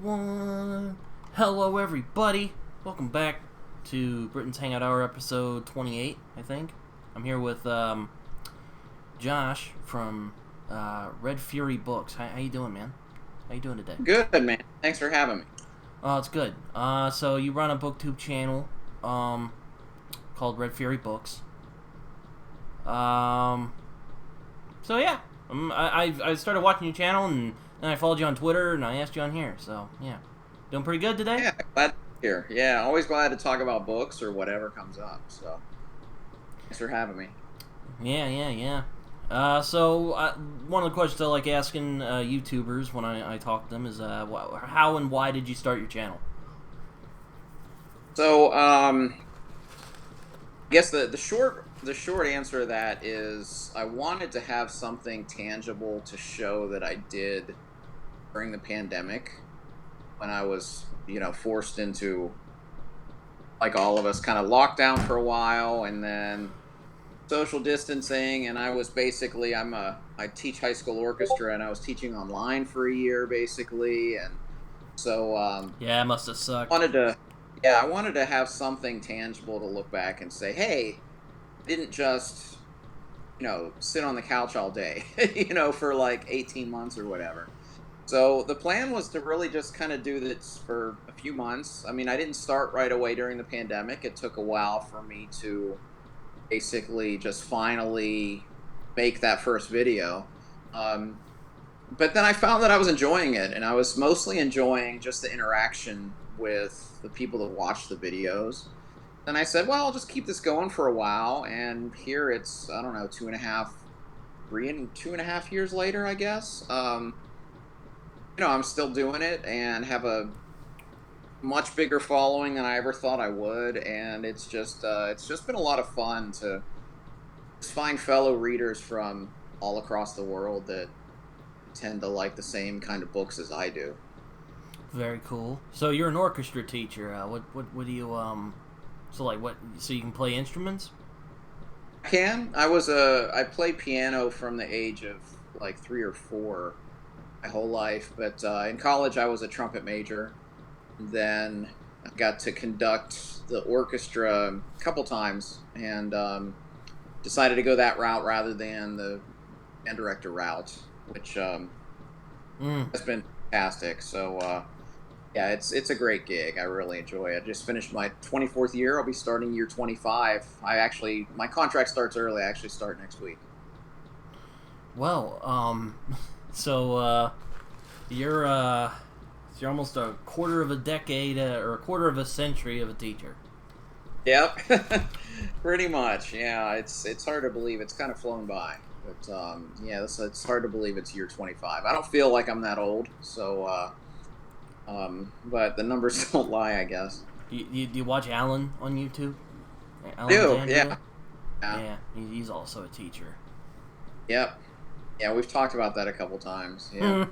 1. Hello, everybody. Welcome back to Britton's Hangout Hour, episode 28, I think. I'm here with Josh from Red Fury Books. How you doing, man? How you doing today? Good, man. Thanks for having me. Oh, it's good. So you run a booktube channel called Red Fury Books. So yeah, I started watching your channel, and then I followed you on Twitter, and I asked you on here. So yeah, doing pretty good today. Yeah, glad to be here. Yeah, always glad to talk about books or whatever comes up. So thanks for having me. Yeah. So one of the questions I like asking YouTubers when I talk to them is how and why did you start your channel? So I guess the short answer to that is I wanted to have something tangible to show that I did during the pandemic when I was, forced into, like all of us, kind of lockdown for a while, and then social distancing. And I was basically I teach high school orchestra, and I was teaching online for a year basically, and so Yeah, it must have sucked. I wanted to have something tangible to look back and say, hey, I didn't just sit on the couch all day for like 18 months or whatever. So the plan was to really just kind of do this for a few months. I mean, I didn't start right away during the pandemic. It took a while for me to basically just finally make that first video. But then I found that I was enjoying it, and I was mostly enjoying just the interaction with the people that watch the videos. Then I said, well, I'll just keep this going for a while, and here it's, I don't know, 2.5 years later, I guess. I'm still doing it and have a much bigger following than I ever thought I would, and it's just been a lot of fun to find fellow readers from all across the world that tend to like the same kind of books as I do. Very cool. So you're an orchestra teacher. What do you So like what? So you can play instruments? I played piano from the age of like 3 or 4 my whole life, but in college I was a trumpet major. Then I got to conduct the orchestra a couple times, and decided to go that route rather than the band director route, which has been fantastic. So yeah, it's a great gig. I really enjoy it. I just finished my 24th year. I'll be starting year 25. My contract starts early. I actually start next week. Well, so you're almost a quarter of a decade or a quarter of a century of a teacher. Yep, pretty much. Yeah, it's hard to believe. It's kind of flown by, but yeah, it's hard to believe it's year 25. I don't feel like I'm that old, so but the numbers don't lie, I guess. Do you watch Alan on YouTube? Alan yeah. Yeah, he's also a teacher. Yep. Yeah, we've talked about that a couple times. Yeah.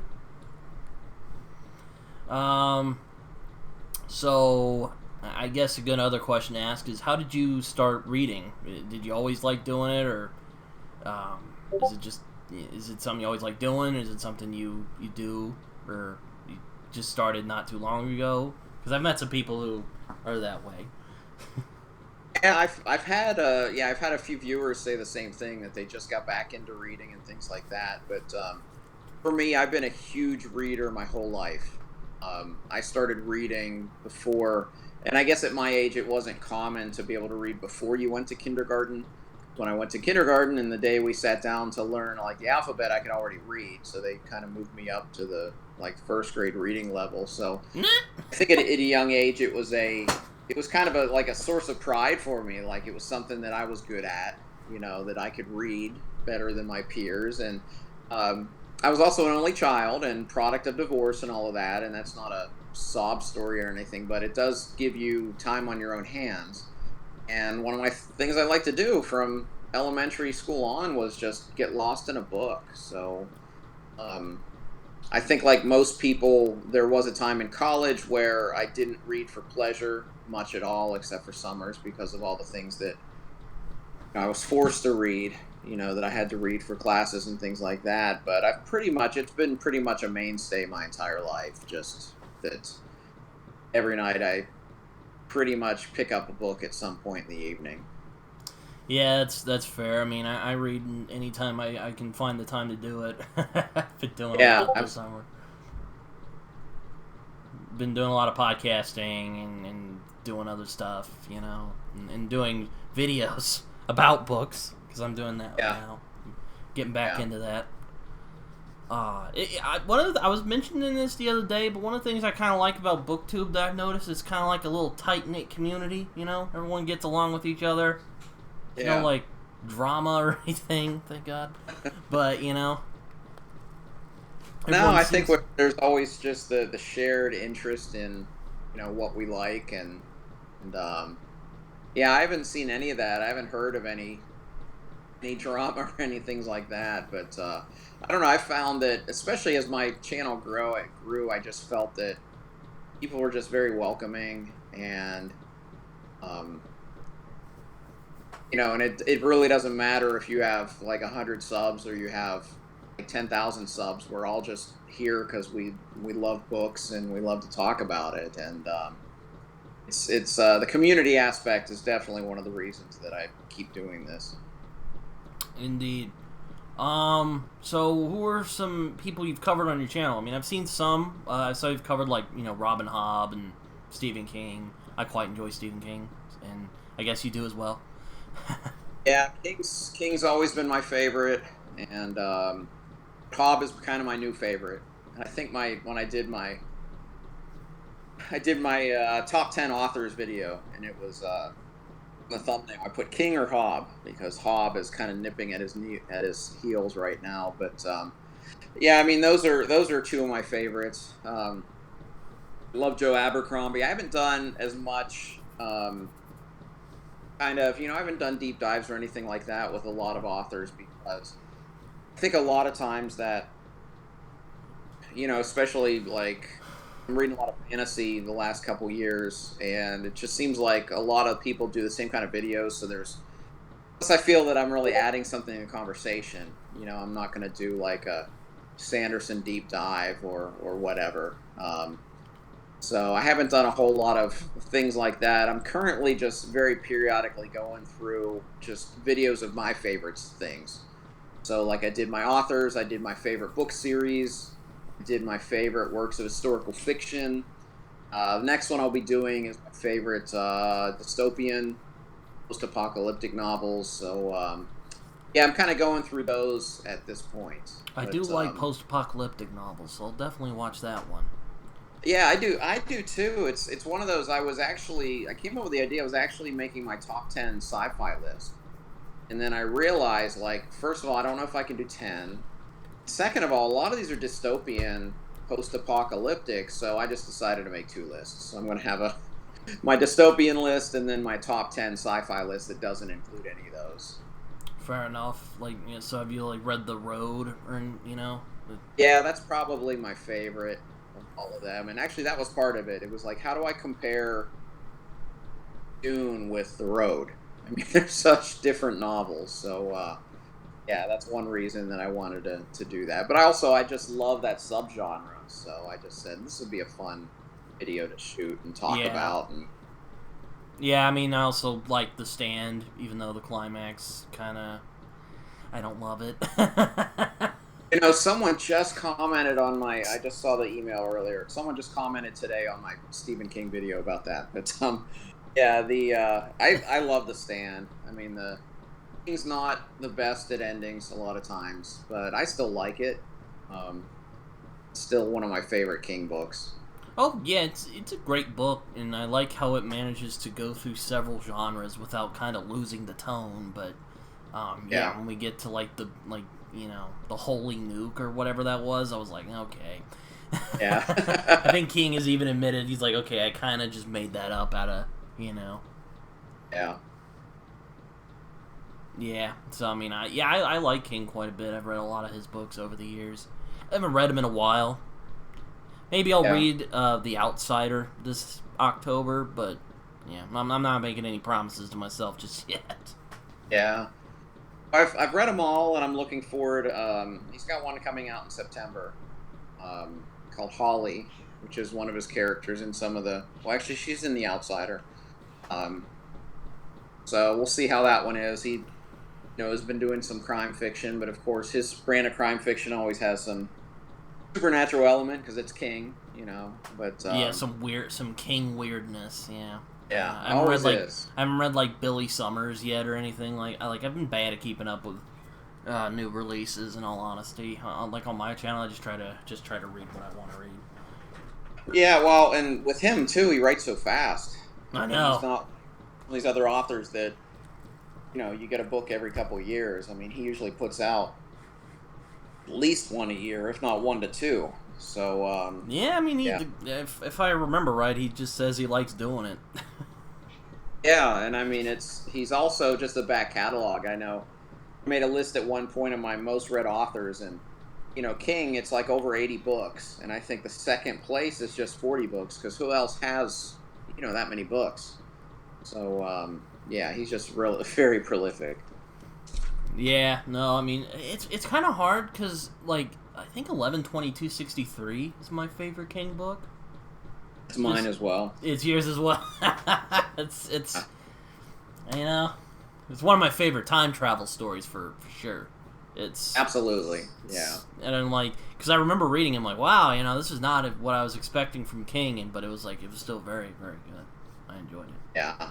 So I guess a good other question to ask is, how did you start reading? Did you always like doing it, or is it something you always like doing? Is it something you do, or you just started not too long ago? Because I've met some people who are that way. Yeah, I've had a few viewers say the same thing, that they just got back into reading and things like that. But for me, I've been a huge reader my whole life. I started reading before, and I guess at my age it wasn't common to be able to read before you went to kindergarten. When I went to kindergarten, and the day we sat down to learn like the alphabet, I could already read. So they kind of moved me up to the first grade reading level. So I think at a young age it was kind of a source of pride for me. Like, it was something that I was good at, that I could read better than my peers. And I was also an only child and product of divorce and all of that. And that's not a sob story or anything, but it does give you time on your own hands. And one of my things I like to do from elementary school on was just get lost in a book. So I think, like most people, there was a time in college where I didn't read for pleasure much at all, except for summers, because of all the things that I was forced to read, that I had to read for classes and things like that. But it's been pretty much a mainstay my entire life, just that every night I pretty much pick up a book at some point in the evening. Yeah, that's fair. I mean, I read anytime I can find the time to do it. I've been doing a lot this summer. Been doing a lot of podcasting and doing other stuff, and doing videos about books, because I'm doing that now. Getting back into that. I was mentioning this the other day, but one of the things I kind of like about BookTube that I've noticed is kind of like a little tight-knit community, Everyone gets along with each other. No, like, drama or anything, thank God. But, No, I think there's always just the shared interest in, what we like, and I haven't seen any of that. I haven't heard of any drama or anything like that, but I don't know. I found that, especially as my channel grew, I just felt that people were just very welcoming, and and it really doesn't matter if you have like 100 subs or you have like 10,000 subs. We're all just here because we love books and we love to talk about it, and it's the community aspect is definitely one of the reasons that I keep doing this. Indeed. So who are some people you've covered on your channel? I mean, I've seen some. I saw you've covered like Robin Hobb and Stephen King. I quite enjoy Stephen King, and I guess you do as well. Yeah, King's always been my favorite, and Hobb is kind of my new favorite. And I think when I did my top 10 authors video, and it was the thumbnail, I put King or Hobb, because Hobb is kind of nipping at his heels right now. But I mean, those are two of my favorites. Love Joe Abercrombie. I haven't done as much. I haven't done deep dives or anything like that with a lot of authors, because I think a lot of times that, especially like I'm reading a lot of fantasy the last couple years, and it just seems like a lot of people do the same kind of videos. So unless I feel that I'm really adding something in conversation, I'm not going to do like a Sanderson deep dive or whatever. So I haven't done a whole lot of things like that. I'm currently just very periodically going through just videos of my favorite things. So like I did my authors, I did my favorite book series, I did my favorite works of historical fiction. The next one I'll be doing is my favorite dystopian, post-apocalyptic novels. So I'm kind of going through those at this point. I do like post-apocalyptic novels, so I'll definitely watch that one. Yeah, I do too. It's one of those. I came up with the idea. I was actually making my top 10 sci-fi list, and then I realized, like, first of all, I don't know if I can do 10. Second of all, a lot of these are dystopian, post-apocalyptic, so I just decided to make two lists. So I'm going to have my dystopian list and then my top 10 sci-fi list that doesn't include any of those. Fair enough. Like, so have you read The Road, or Yeah, that's probably my favorite of all of them, and actually that was part of it. It was like, how do I compare Dune with The Road? I mean, they're such different novels, so that's one reason that I wanted to do that. But I just love that subgenre, so I just said this would be a fun video to shoot and talk about. And yeah, I mean, I also like The Stand, even though the climax I don't love it. Someone just commented on I just saw the email earlier. Someone just commented today on my Stephen King video about that. But I love The Stand. I mean, the King's not the best at endings a lot of times, but I still like it. Still one of my favorite King books. Oh yeah, it's a great book, and I like how it manages to go through several genres without kind of losing the tone. But when we get to the Holy Nuke or whatever that was, I was like, okay. Yeah. I think King has even admitted, he's like, okay, I kind of just made that up out of, Yeah. Yeah, so I mean, I like King quite a bit. I've read a lot of his books over the years. I haven't read him in a while. Maybe I'll read The Outsider this October, but yeah, I'm not making any promises to myself just yet. Yeah. I've read them all, and I'm looking forward. He's got one coming out in September called Holly. which is one of his characters in some of the. Well, actually, she's in The Outsider. Um, so we'll see how that one is. He, has been doing some crime fiction, but of course, his brand of crime fiction always has some supernatural element because it's King. But yeah, some King weirdness. Yeah. Yeah, I haven't always read is. I haven't read like Billy Summers yet or anything I've been bad at keeping up with new releases. In all honesty, like on my channel, I just try to read what I want to read. Yeah, well, and with him too, he writes so fast. I know. He's not these other authors that you get a book every couple of years. I mean, he usually puts out at least one a year, if not 1 to 2. So yeah, I mean, if I remember right, he just says he likes doing it. Yeah, and I mean, he's also just a back catalog. I know I made a list at one point of my most read authors, and King, it's like over 80 books, and I think the second place is just 40 books because who else has that many books? So yeah, he's just very prolific. Yeah, no, I mean, it's kind of hard because like I think 11/22/63 is my favorite King book. It's mine as well. It's yours as well. it's it's one of my favorite time travel stories for sure. It's absolutely, yeah. And I'm like, because I remember reading him like, wow, this is not what I was expecting from King, but it was still very, very good. I enjoyed it. Yeah.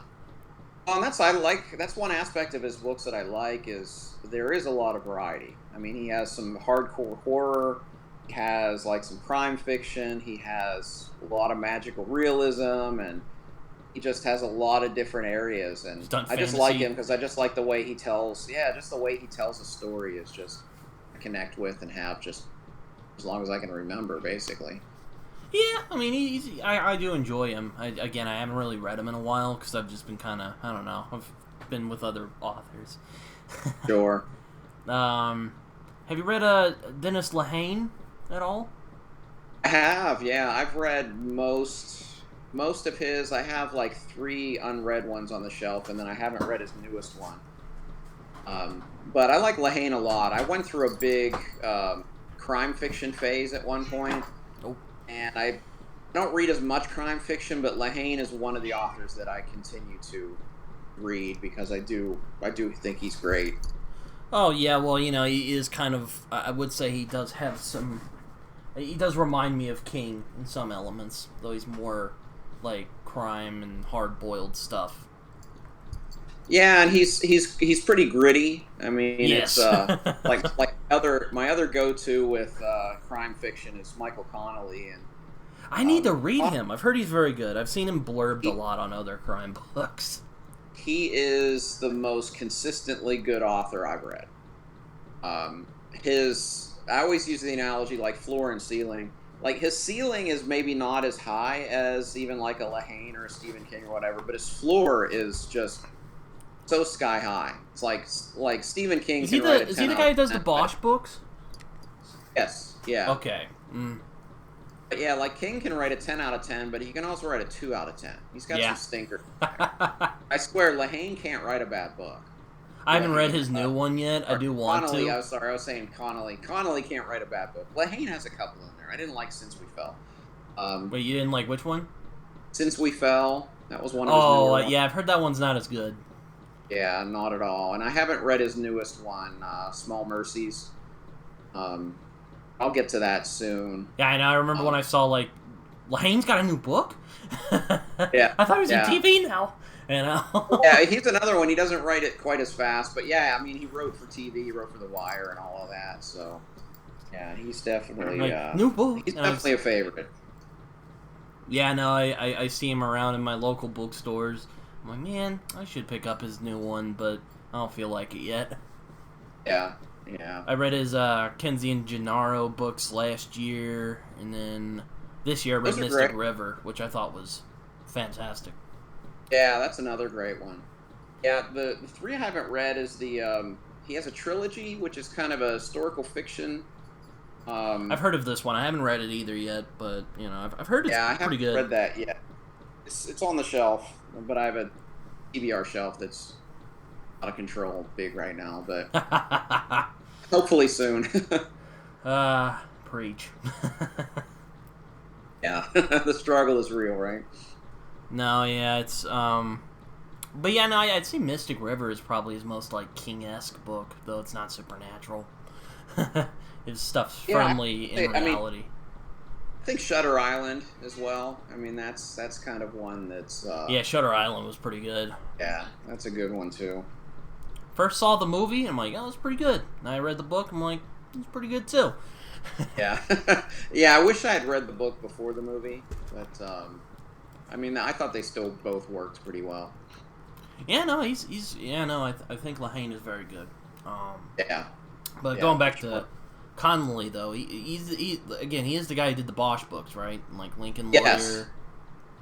And that's one aspect of his books that I like is there is a lot of variety. I mean, he has some hardcore horror. He has some crime fiction. He has a lot of magical realism, and he just has a lot of different areas. And I just like him because I just like the way he tells. Yeah, just the way he tells a story is just I connect with and have just as long as I can remember, basically. Yeah, I mean, I do enjoy him. I haven't really read him in a while because I've just been kind of, I don't know, I've been with other authors. Sure. Have you read Dennis Lehane at all? I have, yeah. I've read most of his. I have 3 unread ones on the shelf, and then I haven't read his newest one. But I like Lehane a lot. I went through a big crime fiction phase at one point. Oh. And I don't read as much crime fiction, but Lehane is one of the authors that I continue to read because I do think he's great. Oh yeah, well he is kind of. I would say he does have some. He does remind me of King in some elements, though he's more like crime and hard-boiled stuff. Yeah, and he's pretty gritty. I mean, yes. It's my other go-to with crime fiction is Michael Connelly, and I need to read him. I've heard he's very good. I've seen him blurbed a lot on other crime books. He is the most consistently good author I've read. I always use the analogy like floor and ceiling. His ceiling is maybe not as high as even a Lehane or a Stephen King or whatever, but his floor is just so sky high. It's like Stephen King. Is he the guy who does the Bosch books? Yes. Yeah. Okay. Mm. But yeah, King can write a 10 out of 10, but he can also write a 2 out of 10. He's got some stinkers. I swear, Lehane can't write a bad book. I haven't read his new one yet. I do want Connelly, to. I was saying Connelly. Connelly can't write a bad book. Lehane has a couple in there. I didn't like Since We Fell. Wait, you didn't like which one? Since We Fell. That was one of his newer ones. Yeah, I've heard that one's not as good. Yeah, not at all. And I haven't read his newest one, Small Mercies. I'll get to that soon. Yeah, I know. I remember when I saw, Lehane's got a new book? Yeah. I thought he was in TV now. Yeah, he's another one. He doesn't write it quite as fast. But, yeah, I mean, he wrote for TV. He wrote for The Wire and all of that. So, yeah, he's definitely... new book. He's definitely a favorite. Yeah, no, I see him around in my local bookstores. I'm like, man, I should pick up his new one, but I don't feel like it yet. Yeah, yeah. I read his Kenzie and Gennaro books last year, and then this year I read Mystic River, which I thought was fantastic. Yeah, that's another great one. Yeah, the 3 I haven't read is the... he has a trilogy, which is kind of a historical fiction. I've heard of this one. I haven't read it either yet, but, I've heard it's pretty good. Yeah, I haven't read that yet. It's on the shelf, but I have a TBR shelf that's out of control big right now, but hopefully soon. Preach. Yeah, the struggle is real, right? No, yeah, it's but yeah, no, I'd say Mystic River is probably his most like King-esque book, though it's not supernatural. His stuff's Yeah, firmly in reality. I think Shutter Island as well. I mean, that's kind of one that's Yeah, Shutter Island was pretty good. yeah, that's a good one too. First saw the movie, I'm like, oh, it's pretty good. And I read the book, I'm like, it's pretty good too. Yeah, yeah. I wish I had read the book before the movie, but I mean, I thought they still both worked pretty well. Yeah, no, he's yeah, no, I think Lahane is very good. Yeah, But yeah, going back for to sure. Connolly, though, he again, he is the guy who did the Bosch books, right? Like Lincoln Yes. Lawyer.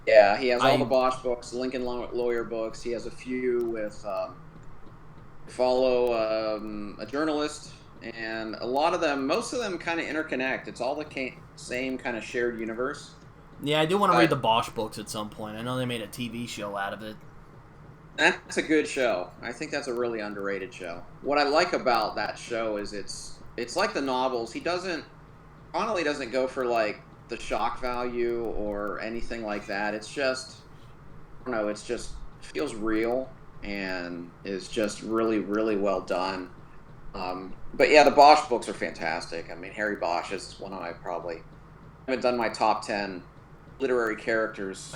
Yeah, he has all the I Bosch books, Lincoln Lawyer books. He has a few with follow a journalist, and a lot of them, most of them, kind of interconnect. It's all the same kind of shared universe. Yeah, I do want to read But the Bosch books at some point. I know they made a TV show out of it. that's a good show. I think that's a really underrated show. What I like about that show is it's like the novels. Connolly doesn't go for like the shock value or anything like that. It's just I don't know. It's just feels real and is just really really well done. But yeah, the Bosch books are fantastic. I mean, Harry Bosch is one of my probably I haven't done my top 10 literary characters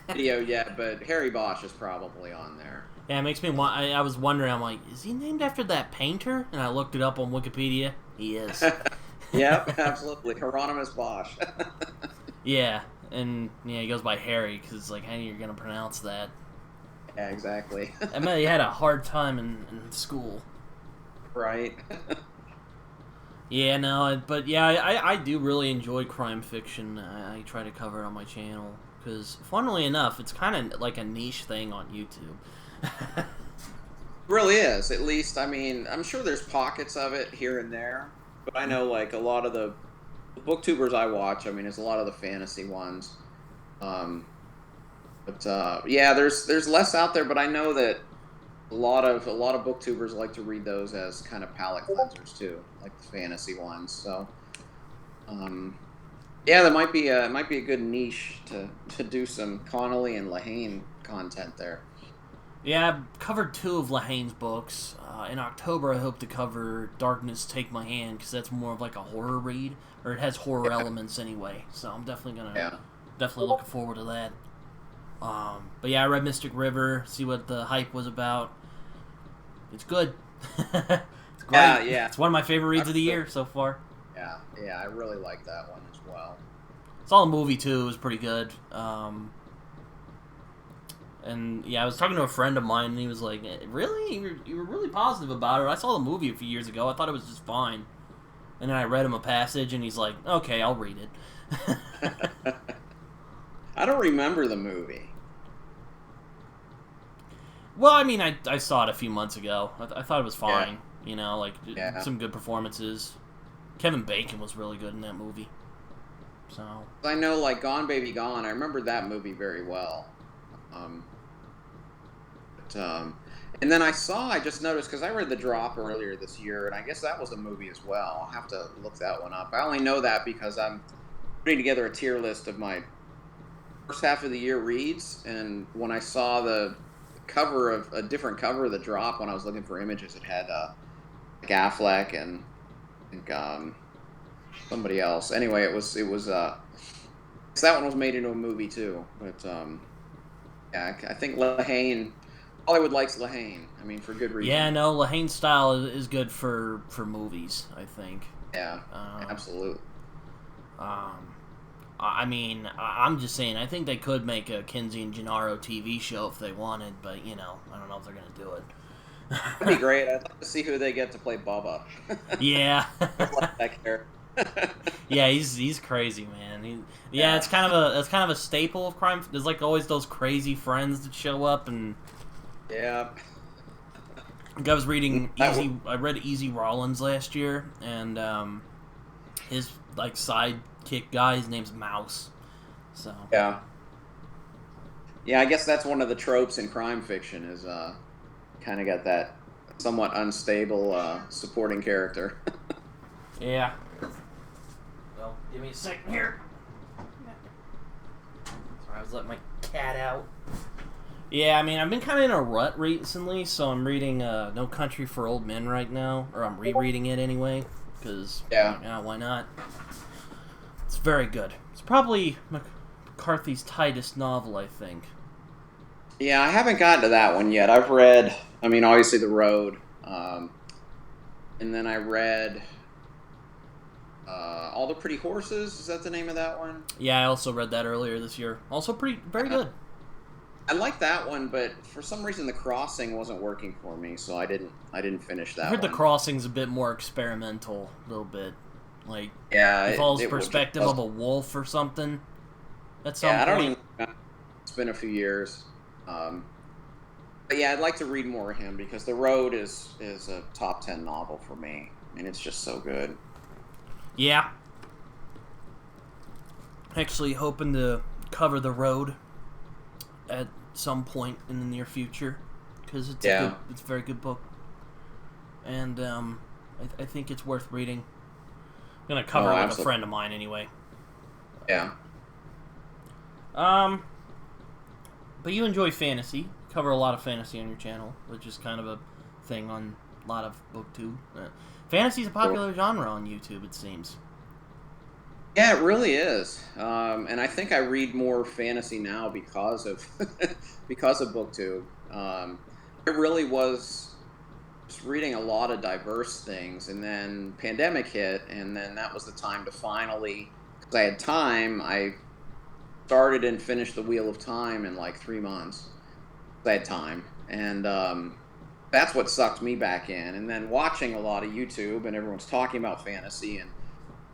video yet, but Harry Bosch is probably on there. Yeah, it makes me want. I was wondering. I'm like, is he named after that painter? And I looked it up on Wikipedia. He is. Yep, absolutely. Hieronymus Bosch. Yeah, and yeah, he goes by Harry because it's like, how are you gonna pronounce that? Yeah, exactly. I bet he had a hard time in school. Right. Yeah, no, but yeah, I do really enjoy crime fiction. I try to cover it on my channel because, funnily enough, it's kind of like a niche thing on YouTube. Really is. At least, I mean, I'm sure there's pockets of it here and there, but I know like a lot of the booktubers I watch. I mean, it's a lot of the fantasy ones. Um, but yeah, there's less out there, but I know that a lot of booktubers like to read those as kind of palate cleansers too, like the fantasy ones. So, yeah, that might be a good niche to do some Connolly and Lahane content there. Yeah, I've covered 2 of Lahane's books. In October, I hope to cover Darkness Take My Hand because that's more of like a horror read, or it has horror elements anyway. So I'm definitely looking forward to that. But yeah, I read Mystic River, see what the hype was about. It's good. It's great. Yeah. It's one of my favorite reads of the year so far. Yeah, I really like that one as well. Saw the movie too; it was pretty good. And yeah, I was talking to a friend of mine, and he was like, "Really? You were really positive about it? I saw the movie a few years ago. I thought it was just fine." And then I read him a passage, and he's like, "Okay, I'll read it." I don't remember the movie. Well, I mean, I saw it a few months ago. I thought it was fine. Yeah. You know, like some good performances. Kevin Bacon was really good in that movie. So I know, like Gone Baby Gone. I remember that movie very well. And then I just noticed because I read The Drop earlier this year, and I guess that was a movie as well. I'll have to look that one up. I only know that because I'm putting together a tier list of my first half of the year reads, and when I saw the cover of a different cover of The Drop when I was looking for images, it had like Affleck and I think somebody else. Anyway, it was that one was made into a movie too. But yeah, I think Lahane, Hollywood likes Lahane. I mean, for good reason. yeah, no, Lahane's style is good for movies. I think. Yeah, absolutely. I mean, I'm just saying. I think they could make a Kinsey and Gennaro TV show if they wanted, but you know, I don't know if they're gonna do it. That'd be great. I'd like to see who they get to play Bubba. Yeah. I like that character. Yeah, he's crazy, man. It's kind of a staple of crime. There's like always those crazy friends that show up, and yeah. I was reading I read Easy Rollins last year, and his like sidekick guy, his name's Mouse. So yeah, I guess that's one of the tropes in crime fiction is kind of got that somewhat unstable supporting character. yeah. Well, give me a second here. just let my cat out. Yeah, I mean, I've been kind of in a rut recently, so I'm reading No Country for Old Men right now, or I'm rereading it anyway, because, why not? It's very good. It's probably McCarthy's tightest novel, I think. Yeah, I haven't gotten to that one yet. I've read, I mean, obviously The Road, and then I read All the Pretty Horses. Is that the name of that one? Yeah, I also read that earlier this year. Also very good. I like that one, but for some reason The Crossing wasn't working for me, so I didn't finish that one. I heard The Crossing's a bit more experimental, a little bit. Like, yeah, it follows the perspective of a wolf or something. At some point. I don't even know. It's been a few years. But yeah, I'd like to read more of him because The Road is a top 10 novel for me, and it's just so good. Yeah. Actually hoping to cover The Road at some point in the near future, because it's a very good book, and I think it's worth reading. I'm gonna cover it with a friend of mine anyway. Yeah. But you enjoy fantasy. You cover a lot of fantasy on your channel, which is kind of a thing on a lot of BookTube. Fantasy is a popular genre on YouTube, it seems. Yeah, it really is, and I think I read more fantasy now because of BookTube. It really was just reading a lot of diverse things, and then pandemic hit, and then that was the time to finally, because I had time, I started and finished The Wheel of Time in like 3 months. I had time, and that's what sucked me back in. And then watching a lot of YouTube, and everyone's talking about fantasy, and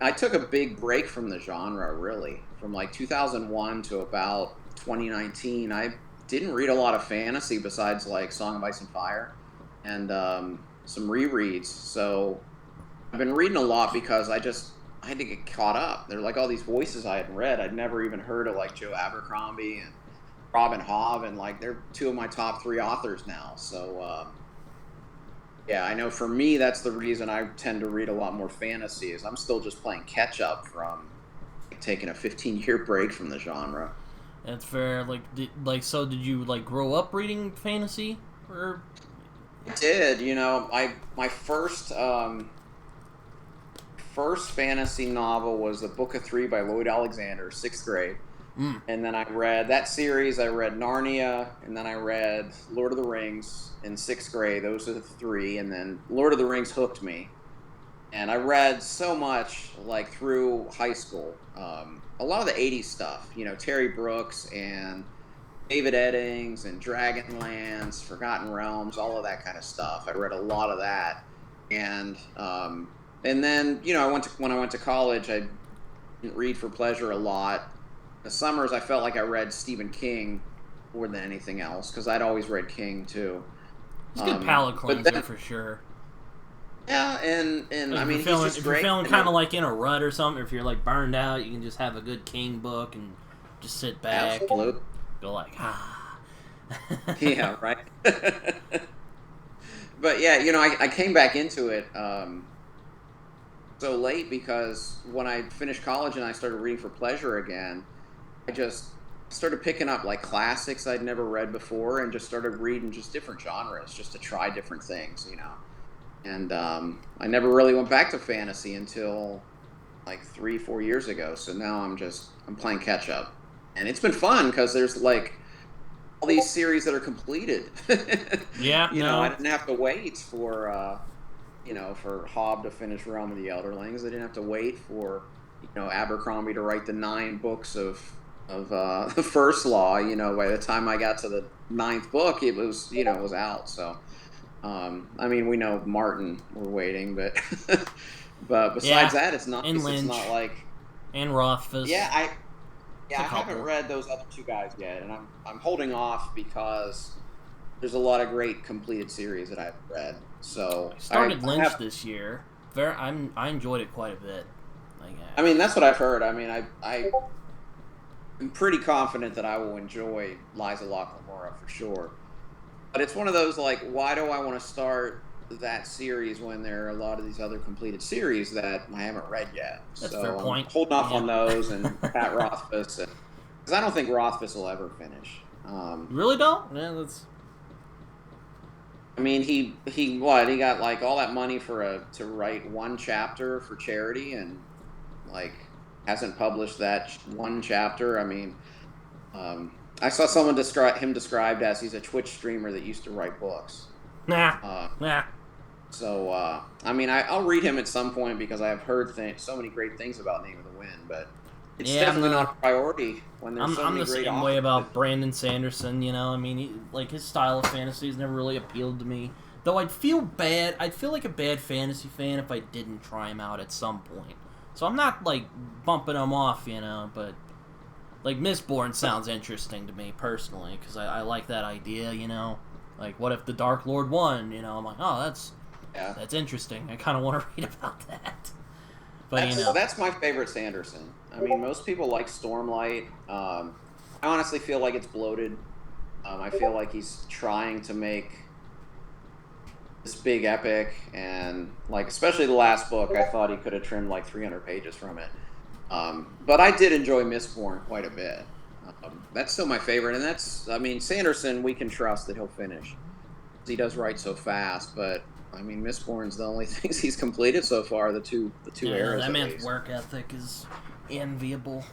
I took a big break from the genre, really. From like 2001 to about 2019, I didn't read a lot of fantasy besides like Song of Ice and Fire and some rereads. So I've been reading a lot because I had to get caught up. There are like all these voices I hadn't read. I'd never even heard of like Joe Abercrombie and Robin Hobb, and like they're 2 of my top 3 authors now. So yeah, I know for me that's the reason I tend to read a lot more fantasy, is I'm still just playing catch up from taking a 15-year break from the genre. That's fair. So did you like grow up reading fantasy, or? I did. You know, my first fantasy novel was The Book of Three by Lloyd Alexander, 6th grade. And then I read that series. I read Narnia, and then I read Lord of the Rings in 6th grade. Those are the 3, and then Lord of the Rings hooked me. And I read so much, like, through high school. A lot of the 80s stuff, you know, Terry Brooks and David Eddings and Dragonlance, Forgotten Realms, all of that kind of stuff. I read a lot of that. And then, you know, when I went to college, I didn't read for pleasure a lot. The summers, I felt like I read Stephen King more than anything else, because I'd always read King too. He's a good palate cleanser for sure. Yeah, and like, I mean, he's just if great. You're feeling kind of like in a rut or something, or if you're like burned out, you can just have a good King book and just sit back and go like, ah. Yeah, right. But yeah, you know, I came back into it so late because when I finished college and I started reading for pleasure again, I just started picking up like classics I'd never read before and just started reading just different genres just to try different things, you know. And I never really went back to fantasy until like 3-4 years ago. So now I'm playing catch up, and it's been fun because there's like all these series that are completed. Yeah, you know, I didn't have to wait for for Hobb to finish Realm of the Elderlings. I didn't have to wait for Abercrombie to write the 9 books of the First Law. You know, by the time I got to the 9th book, it was out. So. I mean, we know Martin. We're waiting, but but besides that, it's not. It's not like and Rothfuss. I haven't read those other 2 guys yet, and I'm holding off because there's a lot of great completed series that I've read. So I started Lynch this year. I enjoyed it quite a bit. I mean, that's what I've heard. I mean, I'm pretty confident that I will enjoy Liza Locke-Lamora for sure. But it's one of those, like, why do I want to start that series when there are a lot of these other completed series that I haven't read yet? That's a fair point. I'm holding off on those, and Pat Rothfuss. And Because I don't think Rothfuss will ever finish. You really don't? Yeah, that's. I mean, he what? He got like all that money to write one chapter for charity, and like hasn't published that one chapter. I mean, I saw someone describe him described as he's a Twitch streamer that used to write books. Nah. Uh, Nah. so I mean, I'll read him at some point because I have heard so many great things about Name of the Wind, but it's definitely not a priority when there's so many I'm the great same authors. way about Brandon Sanderson. You know, I mean, like his style of fantasy has never really appealed to me. Though I'd feel bad. I'd feel like a bad fantasy fan if I didn't try him out at some point. So I'm not like bumping him off, you know. But like Mistborn sounds interesting to me personally because I like that idea. You know, like what if the Dark Lord won? You know, I'm like, oh, that's interesting. I kind of want to read about that. But that's my favorite Sanderson. I mean, most people like Stormlight. I honestly feel like it's bloated. I feel like he's trying to make this big epic, and like especially the last book, I thought he could have trimmed like 300 pages from it. But I did enjoy Mistborn quite a bit. That's still my favorite, and I mean, Sanderson, we can trust that he'll finish. He does write so fast, but I mean, Mistborn's the only things he's completed so far. The two eras. That man's work ethic is enviable.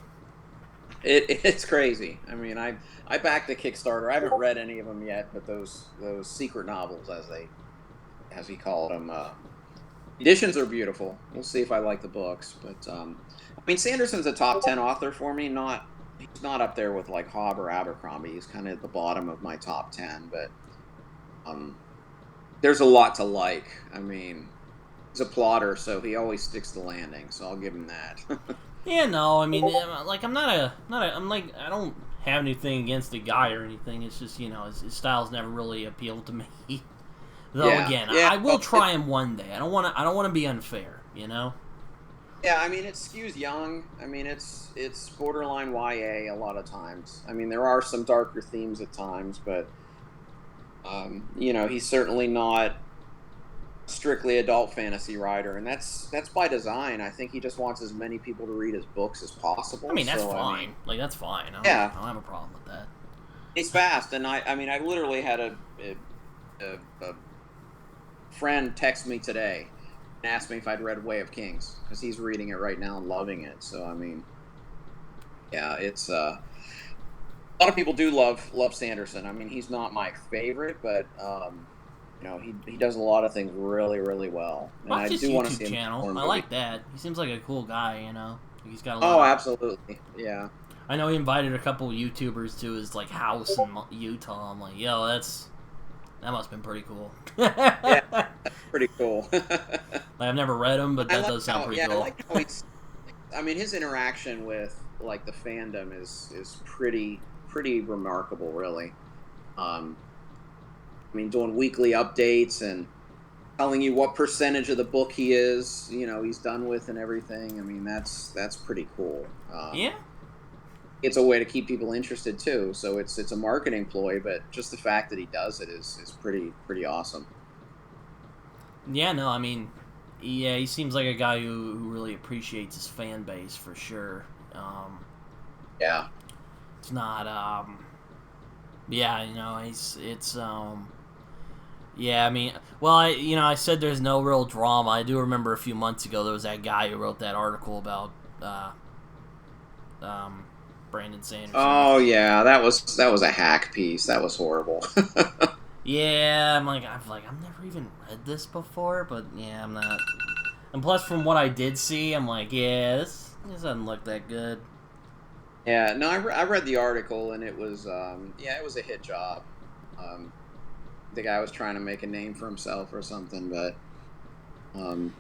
It's crazy. I mean, I backed the Kickstarter. I haven't read any of them yet, but those secret novels, as he called them, editions are beautiful. We'll see if I like the books, but I mean, Sanderson's a top 10 author for me. He's not up there with like Hobb or Abercrombie. He's kind of at the bottom of my top 10, but there's a lot to like. I mean, he's a plotter, so he always sticks the landing. So I'll give him that. Yeah, no, I mean, like I'm I'm like I don't have anything against the guy or anything. It's just his style's never really appealed to me. Though I will try him one day. I don't want to be unfair, you know. Yeah, I mean, it skews young. I mean, it's borderline YA a lot of times. I mean, there are some darker themes at times, but he's certainly not strictly adult fantasy writer, and that's by design. I think he just wants as many people to read his books as possible. I mean, that's fine. That's fine. I don't have a problem with that. He's fast, and I literally had a friend text me today and asked me if I'd read Way of Kings because he's reading it right now and loving it. So I mean, yeah, it's a lot of people do love Sanderson. I mean, he's not my favorite, but he does a lot of things really, really well. And I do want to see him channel. I like that. He seems like a cool guy. He's got a lot. Oh, absolutely, yeah. I know he invited a couple of YouTubers to his like house in Utah. I'm like, yo, that must have been pretty cool. Yeah, that's pretty cool. Like, I've never read him, but that does sound pretty cool. I like how I mean, his interaction with like the fandom is pretty remarkable, really. I mean, doing weekly updates and telling you what percentage of the book he's done with and everything. I mean, that's pretty cool. Yeah. It's a way to keep people interested too. So it's a marketing ploy, but just the fact that he does it is pretty awesome. Yeah, no, I mean, yeah, he seems like a guy who really appreciates his fan base for sure. Yeah. It's not yeah, yeah, I mean, well, I said there's no real drama. I do remember a few months ago there was that guy who wrote that article about Brandon Sanderson. Oh yeah, that was a hack piece. That was horrible. Yeah, I've never even read this before, but yeah, I'm not. And plus, from what I did see, I'm like, yeah, this doesn't look that good. Yeah, no, I read the article, and it was it was a hit job. The guy was trying to make a name for himself or something, but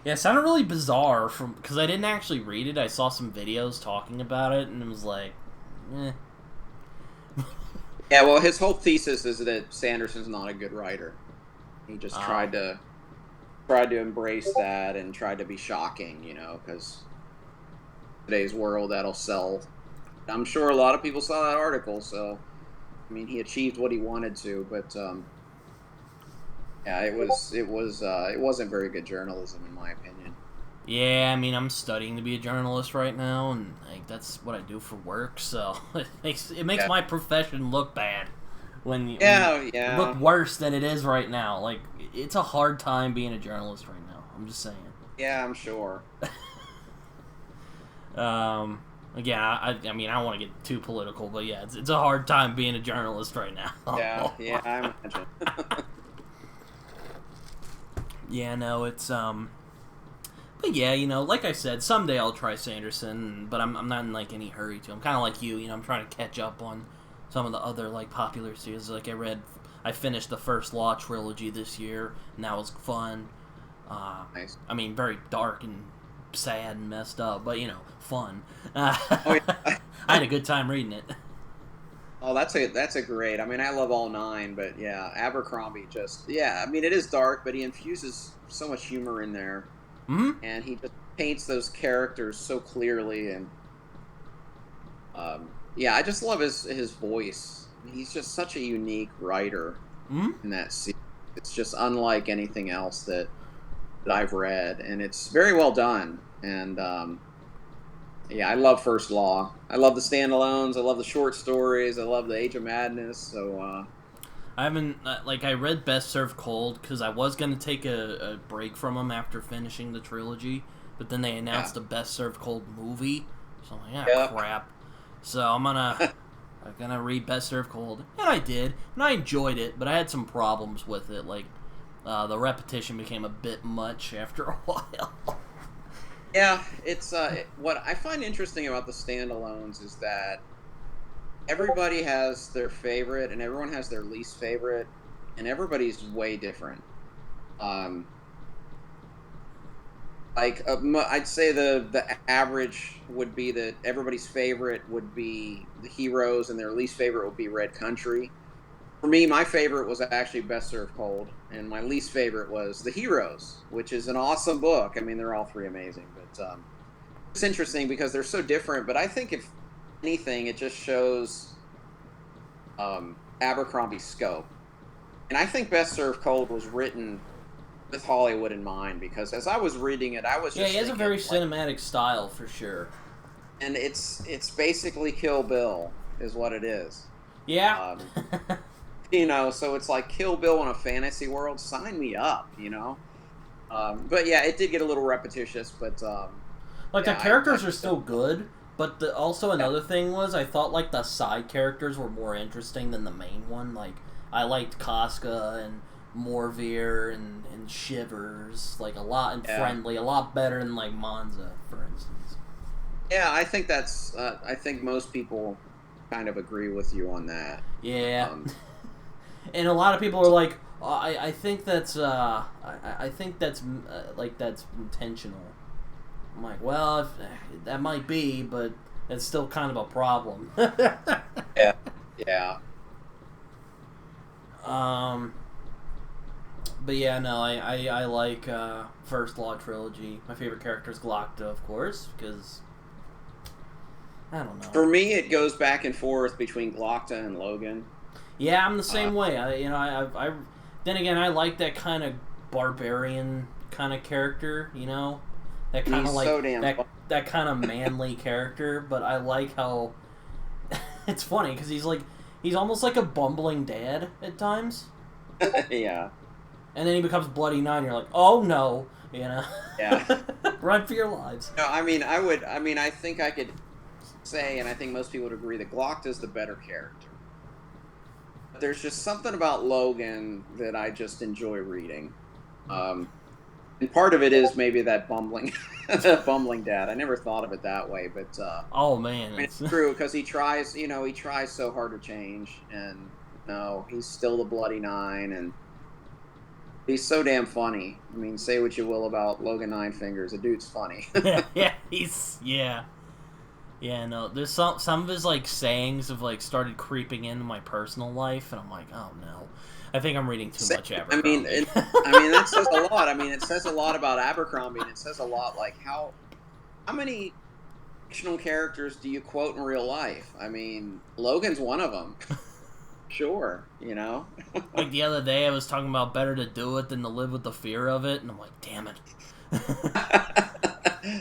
yeah, it sounded really bizarre because I didn't actually read it. I saw some videos talking about it, and it was like, eh. Yeah, well, his whole thesis is that Sanderson's not a good writer. He just tried to embrace that and tried to be shocking, because today's world that'll sell. I'm sure a lot of people saw that article, so I mean, he achieved what he wanted to, but yeah, it wasn't very good journalism in my opinion. Yeah, I mean, I'm studying to be a journalist right now, and like that's what I do for work. So it makes my profession look bad when you look worse than it is right now. Like it's a hard time being a journalist right now. I'm just saying. Yeah, I'm sure. Again, I mean, I don't want to get too political, but yeah, it's a hard time being a journalist right now. Yeah, I imagine. Yeah, no, it's but yeah, like I said, someday I'll try Sanderson, but I'm not in like any hurry to. I'm kind of like you, I'm trying to catch up on some of the other like popular series. Like I finished the First Law trilogy this year, and that was fun. Nice. I mean, very dark and sad and messed up, but fun. Oh, yeah. I had a good time reading it. Oh, that's a great. I mean, I love all 9, but yeah, Abercrombie I mean, it is dark, but he infuses so much humor in there, and he just paints those characters so clearly, and yeah, I just love his voice. He's just such a unique writer in that series. It's just unlike anything else that I've read, and it's very well done. And yeah, I love First Law. I love the standalones. I love the short stories. I love the Age of Madness. So I haven't I read Best Served Cold because I was gonna take a break from them after finishing the trilogy, but then they announced a Best Served Cold movie, so I'm like, crap. So I'm gonna read Best Served Cold, and I did, and I enjoyed it, but I had some problems with it, like the repetition became a bit much after a while. Yeah, it's what I find interesting about the standalones is that everybody has their favorite and everyone has their least favorite, and everybody's way different. I'd say the average would be that everybody's favorite would be the heroes and their least favorite would be Red Country. For me, my favorite was actually Best Served Cold, and my least favorite was The Heroes, which is an awesome book. I mean, they're all 3 amazing, but it's interesting because they're so different. But I think if anything, it just shows Abercrombie's scope. And I think Best Served Cold was written with Hollywood in mind, because as I was reading it, I was just he has a very cinematic style for sure. And it's basically Kill Bill is what it is. Yeah. So it's like Kill Bill in a fantasy world. Sign me up, But yeah, it did get a little repetitious, but the characters are still good, but also another thing was I thought like the side characters were more interesting than the main one. Like I liked Casca and Morveer and Shivers like a lot, and Friendly a lot better than like Monza, for instance. Yeah, I think that's. I think most people kind of agree with you on that. Yeah. And a lot of people are like, I think that's I think that's that's intentional. I'm like, well, that might be, but it's still kind of a problem. Yeah. But yeah, no, I like First Law trilogy. My favorite character is Glocta, of course, because I don't know. For me, it goes back and forth between Glocta and Logan. Yeah, I'm the same way. I then again, I like that kind of barbarian kind of character. That kind of like so that kind of manly character. But I like how it's funny because he's almost like a bumbling dad at times. Yeah. And then he becomes Bloody Nine. You're like, oh no, Yeah. Run for your lives. No, I think I could say, and I think most people would agree, that Glocta is the better character. But there's just something about Logan that I just enjoy reading. And part of it is maybe that bumbling dad. I never thought of it that way, but oh man, it's true because he tries so hard to change, and no, he's still the Bloody Nine, and he's so damn funny. I mean, say what you will about Logan Nine Fingers, the dude's funny. Yeah, no. There's some of his like sayings have like started creeping into my personal life, and I'm like, oh no, I think I'm reading too much Abercrombie. I mean, that says a lot. I mean, it says a lot about Abercrombie, and it says a lot like how many fictional characters do you quote in real life? I mean, Logan's one of them. Sure, Like the other day, I was talking about better to do it than to live with the fear of it, and I'm like, damn it.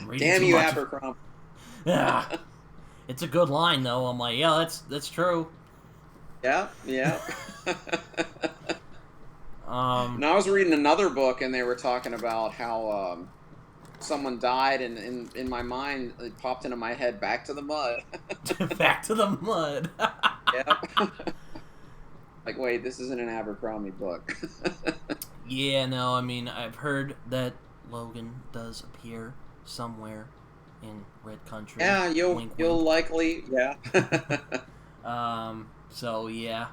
reading Damn too you, much. Abercrombie. Yeah. It's a good line, though. I'm like, yeah, that's true. Yeah. Um, Now I was reading another book, and they were talking about how someone died, and in my mind, it popped into my head, back to the mud. back to the mud. Yep. Like, wait, this isn't an Abercrombie book. Yeah, no, I mean, I've heard that Logan does appear somewhere in Red Country. Yeah, you'll likely, yeah. So yeah,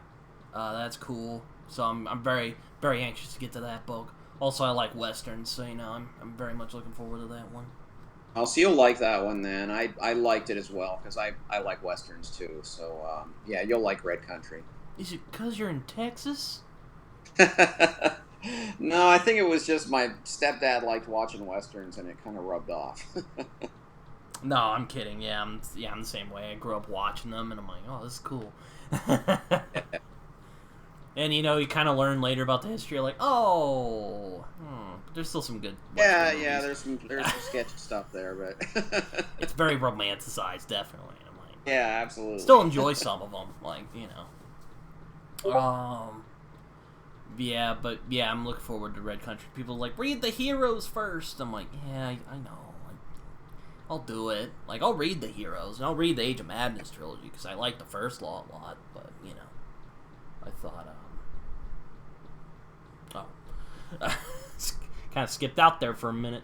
that's cool. So I'm very very anxious to get to that book. Also, I like westerns, so I'm very much looking forward to that one. Oh, so you'll like that one then. I liked it as well because I like westerns too. So yeah, you'll like Red Country. Is it because you're in Texas? No, I think it was just my stepdad liked watching westerns, and it kind of rubbed off. No, I'm kidding. Yeah, I'm the same way. I grew up watching them, and I'm like, oh, this is cool. And you kind of learn later about the history. You're like, oh, there's still some good. Yeah. There's some sketchy stuff there, but it's very romanticized, definitely. I'm like, yeah, absolutely. Still enjoy some of them, Yeah, but yeah, I'm looking forward to Red Country. People are like, read the heroes first. I'm like, yeah, I know. I'll do it. Like, I'll read the heroes, and I'll read the Age of Madness trilogy, because I like the first law a lot, but, I thought, kind of skipped out there for a minute.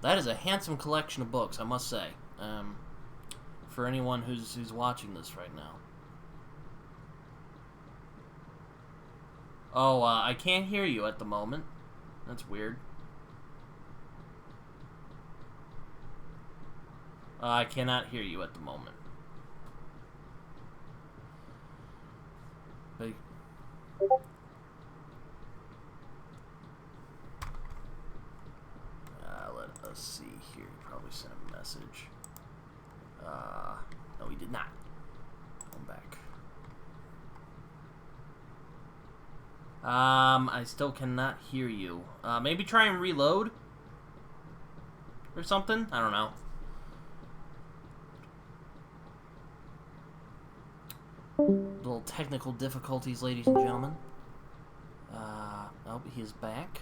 That is a handsome collection of books, I must say, for anyone who's watching this right now. Oh, I can't hear you at the moment. That's weird. I cannot hear you at the moment. But... let us see here. He probably sent a message. No, he did not. Going back. I still cannot hear you. Maybe try and reload? Or something? I don't know. Little technical difficulties, ladies and gentlemen. Nope, he is back.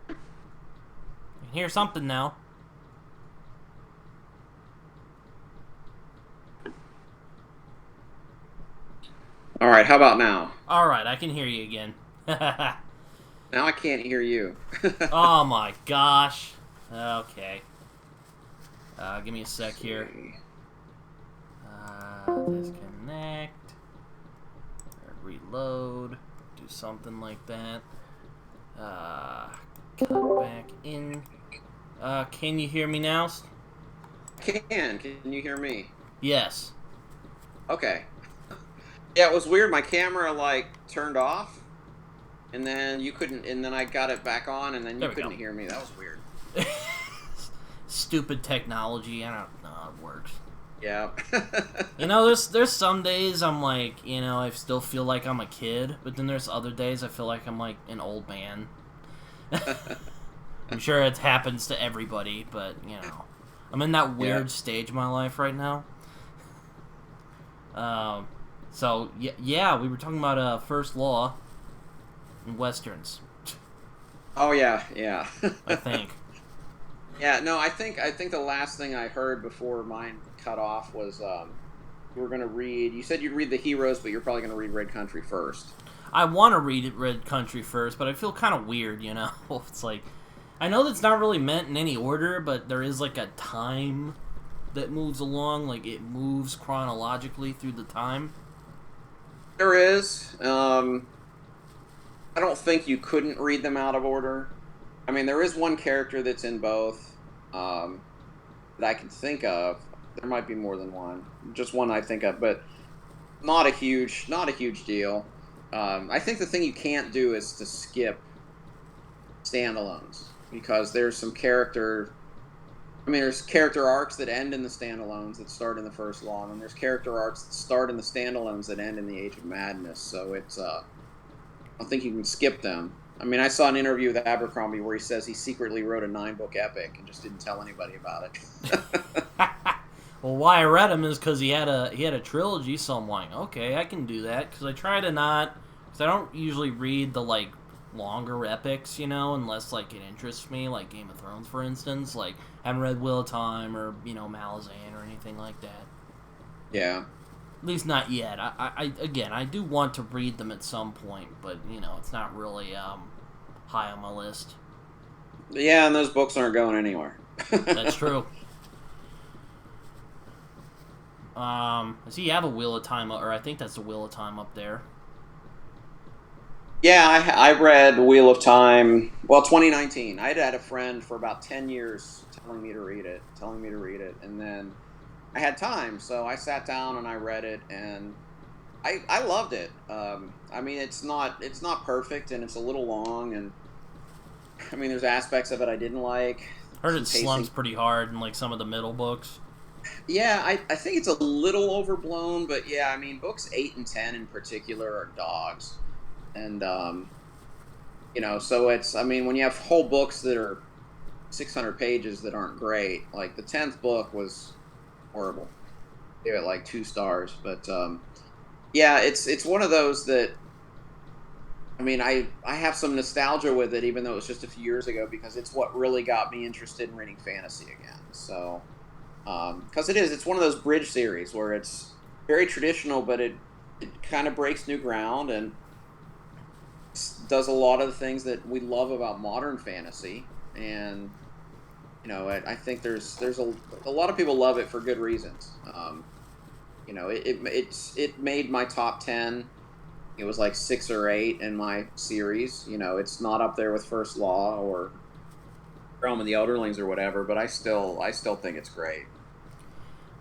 I can hear something now. All right, how about now? All right, I can hear you again. Now I can't hear you. Oh my gosh. Okay. Give me a sec here. Disconnect. Reload. Do something like that. Cut back in. Can you hear me now? Can you hear me? Yes. Okay. Yeah, it was weird. My camera turned off, and then you couldn't. And then I got it back on, and then you couldn't hear me. That was weird. Stupid technology. I don't know how it works. Yeah. There's some days I'm like, I still feel like I'm a kid, but then there's other days I feel like I'm like an old man. I'm sure it happens to everybody, but I'm in that weird stage of my life right now. So yeah, we were talking about first law in westerns. Oh yeah. I think. Yeah, no, I think the last thing I heard before mine cut off was you were going to read. You said you'd read the heroes, but you're probably going to read Red Country first. I want to read Red Country first, but I feel kind of weird. It's like I know that's not really meant in any order, but there is like a time that moves along, like it moves chronologically through the time. There is. I don't think you couldn't read them out of order. I mean, there is one character that's in both that I can think of. There might be more than one. Just one I think of, but not a huge deal. I think the thing you can't do is to skip standalones, because there's some character I mean, there's character arcs that end in the standalones that start in the first long, and there's character arcs that start in the standalones that end in the Age of Madness. So it's I don't think you can skip them. I mean, I saw an interview with Abercrombie where he says he secretly wrote a 9-book epic and just didn't tell anybody about it. Well, why I read him is because he had a trilogy, so I'm like, okay, I can do that, because I try to not, because I don't usually read the, like, longer epics, unless, like, it interests me, like Game of Thrones, for instance. Like, I haven't read Wheel of Time or, Malazan or anything like that. Yeah. At least not yet. I do want to read them at some point, but, it's not really high on my list. Yeah, and those books aren't going anywhere. That's true. Does he have a Wheel of Time, or I think that's the Wheel of Time up there. Yeah, I read Wheel of Time, 2019. I'd had a friend for about 10 years telling me to read it, and then I had time, so I sat down and I read it, and I loved it. I mean, it's not perfect, and it's a little long, and I mean, there's aspects of it I didn't like. I heard it slumps pretty hard in, like, some of the middle books. Yeah, I think it's a little overblown, but yeah, I mean, books 8 and 10 in particular are dogs. And, so it's, I mean, when you have whole books that are 600 pages that aren't great, like the 10th book was horrible. Gave it like 2 stars, but, yeah, it's one of those that, I mean, I have some nostalgia with it, even though it was just a few years ago, because it's what really got me interested in reading fantasy again. So, because it's one of those bridge series where it's very traditional, but it kind of breaks new ground and does a lot of the things that we love about modern fantasy. And I think there's a lot of people love it for good reasons. It made my top 10. It was like 6 or 8 in my series. It's not up there with First Law or Realm of the Elderlings or whatever, but I still think it's great.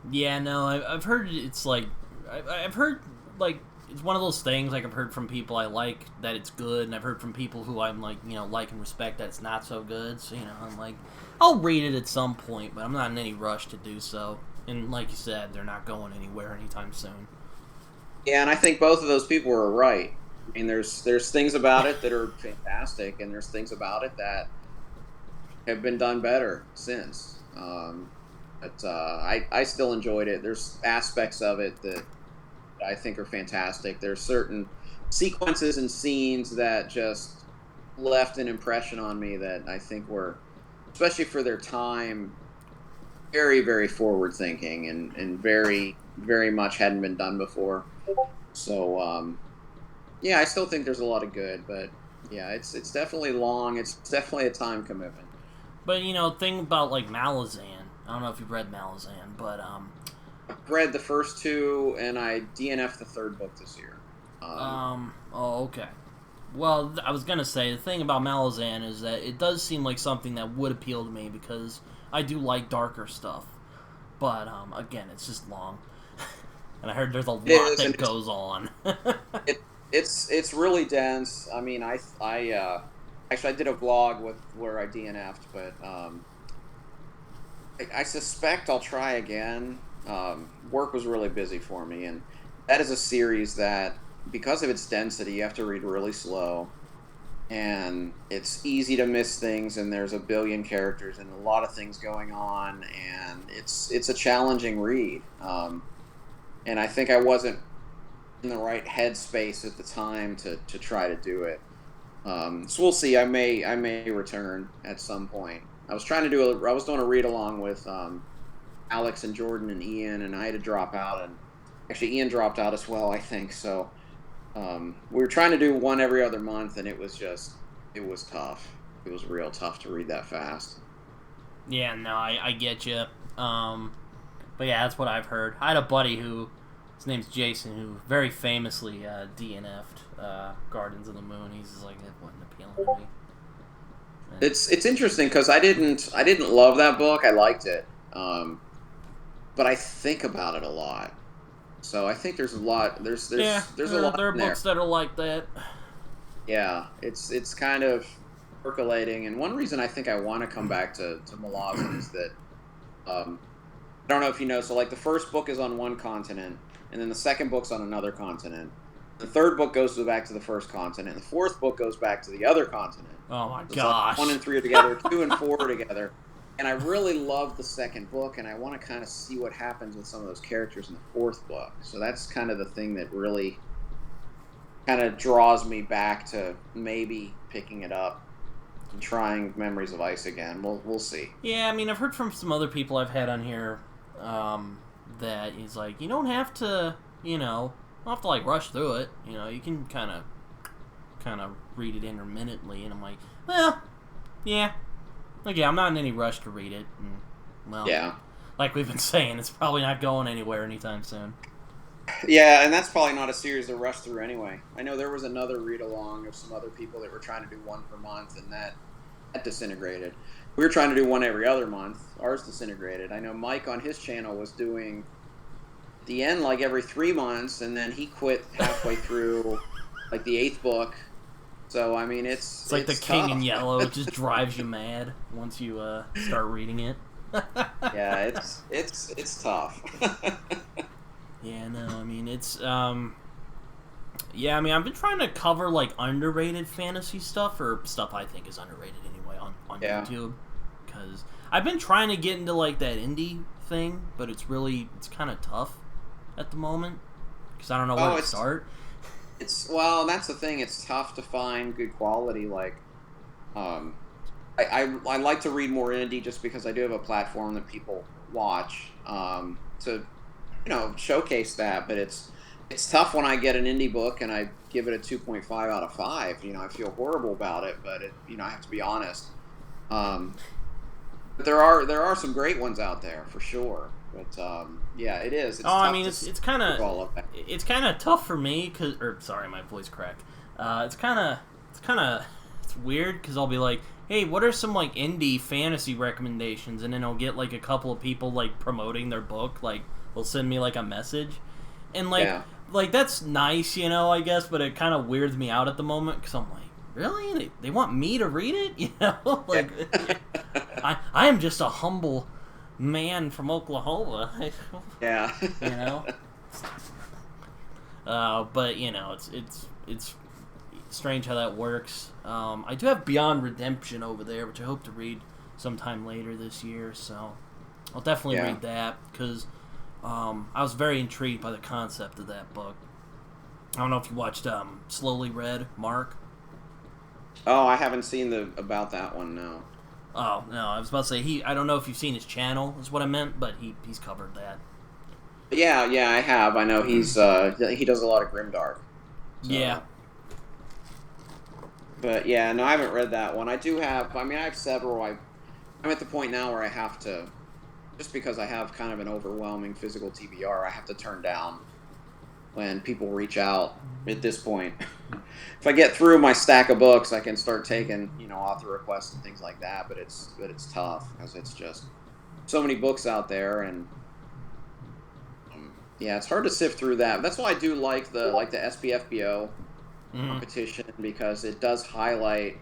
Yeah, no, I've heard it's like, I've heard, like, it's one of those things, like, I've heard from people I like that it's good, and I've heard from people who I'm, like, like and respect that it's not so good, so, I'm like, I'll read it at some point, but I'm not in any rush to do so, and like you said, they're not going anywhere anytime soon. Yeah, and I think both of those people were right. I mean, there's things about it that are fantastic, and there's things about it that have been done better since. But I still enjoyed it. There's aspects of it that I think are fantastic. There's certain sequences and scenes that just left an impression on me that I think were, especially for their time, very, very forward-thinking and very, very much hadn't been done before. So, yeah, I still think there's a lot of good, but yeah, it's definitely long. It's definitely a time commitment. But, thing about, like, Malazan, I don't know if you've read Malazan, but, I've read the first 2, and I DNF'd the 3rd book this year. Oh, okay. Well, I was gonna say, the thing about Malazan is that it does seem like something that would appeal to me, because I do like darker stuff. But, again, it's just long. And I heard there's a lot that goes on. It's really dense. I mean, actually I did a vlog where I DNF'd, but I suspect I'll try again. Work was really busy for me, and that is a series that, because of its density, you have to read really slow, and it's easy to miss things, and there's a billion characters and a lot of things going on, and it's a challenging read. And I think I wasn't in the right headspace at the time to try to do it. So we'll see. I may return at some point. I was doing a read along with Alex and Jordan and Ian, and I had to drop out, and actually Ian dropped out as well, I think. So we were trying to do one every other month, and it was tough. It was real tough to read that fast. Yeah, no, I get you. But yeah, that's what I've heard. I had a buddy who, his name's Jason, who very famously DNF'd Gardens of the Moon. He's just like, it wasn't appealing to me. And it's interesting because I didn't love that book. I liked it, but I think about it a lot. So I think there's a lot. There's a lot. There are books that are like that. Yeah, it's kind of percolating, and one reason I think I want to come back to Malazan is that I don't know if you know. So like the first book is on one continent, and then the second book's on another continent. The third book goes back to the first continent. The fourth book goes back to the other continent. Oh my So gosh! it's like 1 and 3 are together, 2 and 4 are together. And I really love the second book, and I want to kind of see what happens with some of those characters in the fourth book. So that's kind of the thing that really kind of draws me back to maybe picking it up and trying Memories of Ice again. We'll see. Yeah, I mean, I've heard from some other people I've had on here that is like, you don't have to, like rush through it. You can kind of read it intermittently, and I'm like, well, yeah. Like, yeah, I'm not in any rush to read it. And, well, yeah. Like we've been saying, it's probably not going anywhere anytime soon. Yeah, and that's probably not a series to rush through anyway. I know there was another read-along of some other people that were trying to do one per month, and that disintegrated. We were trying to do one every other month. Ours disintegrated. I know Mike on his channel was doing the end like every 3 months, and then he quit halfway through like the 8th book. So, I mean, it's like it's the King tough. in Yellow. It just drives you mad once you start reading it. Yeah, it's tough. Yeah, no, I mean, it's, yeah, I mean, I've been trying to cover, like, underrated fantasy stuff, or stuff I think is underrated anyway, on Yeah. YouTube, because I've been trying to get into, like, that indie thing, but it's kind of tough at the moment, because I don't know where to start. Well, that's the thing, it's tough to find good quality, like, I like to read more indie just because I do have a platform that people watch, to showcase that, but it's tough when I get an indie book and I give it a 2.5 out of 5. I feel horrible about it, but I have to be honest. But there are some great ones out there for sure. But yeah, it is. It's I mean, it's kind of tough for me sorry, my voice cracked. It's weird because I'll be like, hey, what are some like indie fantasy recommendations, and then I'll get like a couple of people like promoting their book, like will send me like a message, and like that's nice, I guess, but it kind of weirds me out at the moment because I'm like, really, they want me to read it, like I am just a humble man from Oklahoma. Yeah. But it's strange how that works. I do have Beyond Redemption over there, which I hope to read sometime later this year, so I'll definitely read that because I was very intrigued by the concept of that book. I don't know if you watched Slowly Read, Mark. Oh, I haven't seen about that one, no. Oh, no, I was about to say, I don't know if you've seen his channel, is what I meant, but he's covered that. Yeah, I have. I know he does a lot of grimdark. So. Yeah. But yeah, no, I haven't read that one. I have several. I'm at the point now where I have to, just because I have kind of an overwhelming physical TBR, I have to turn down when people reach out at this point. If I get through my stack of books, I can start taking, author requests and things like that, but it's tough because it's just so many books out there, and yeah, it's hard to sift through that. That's why I do like the SPFBO competition, because it does highlight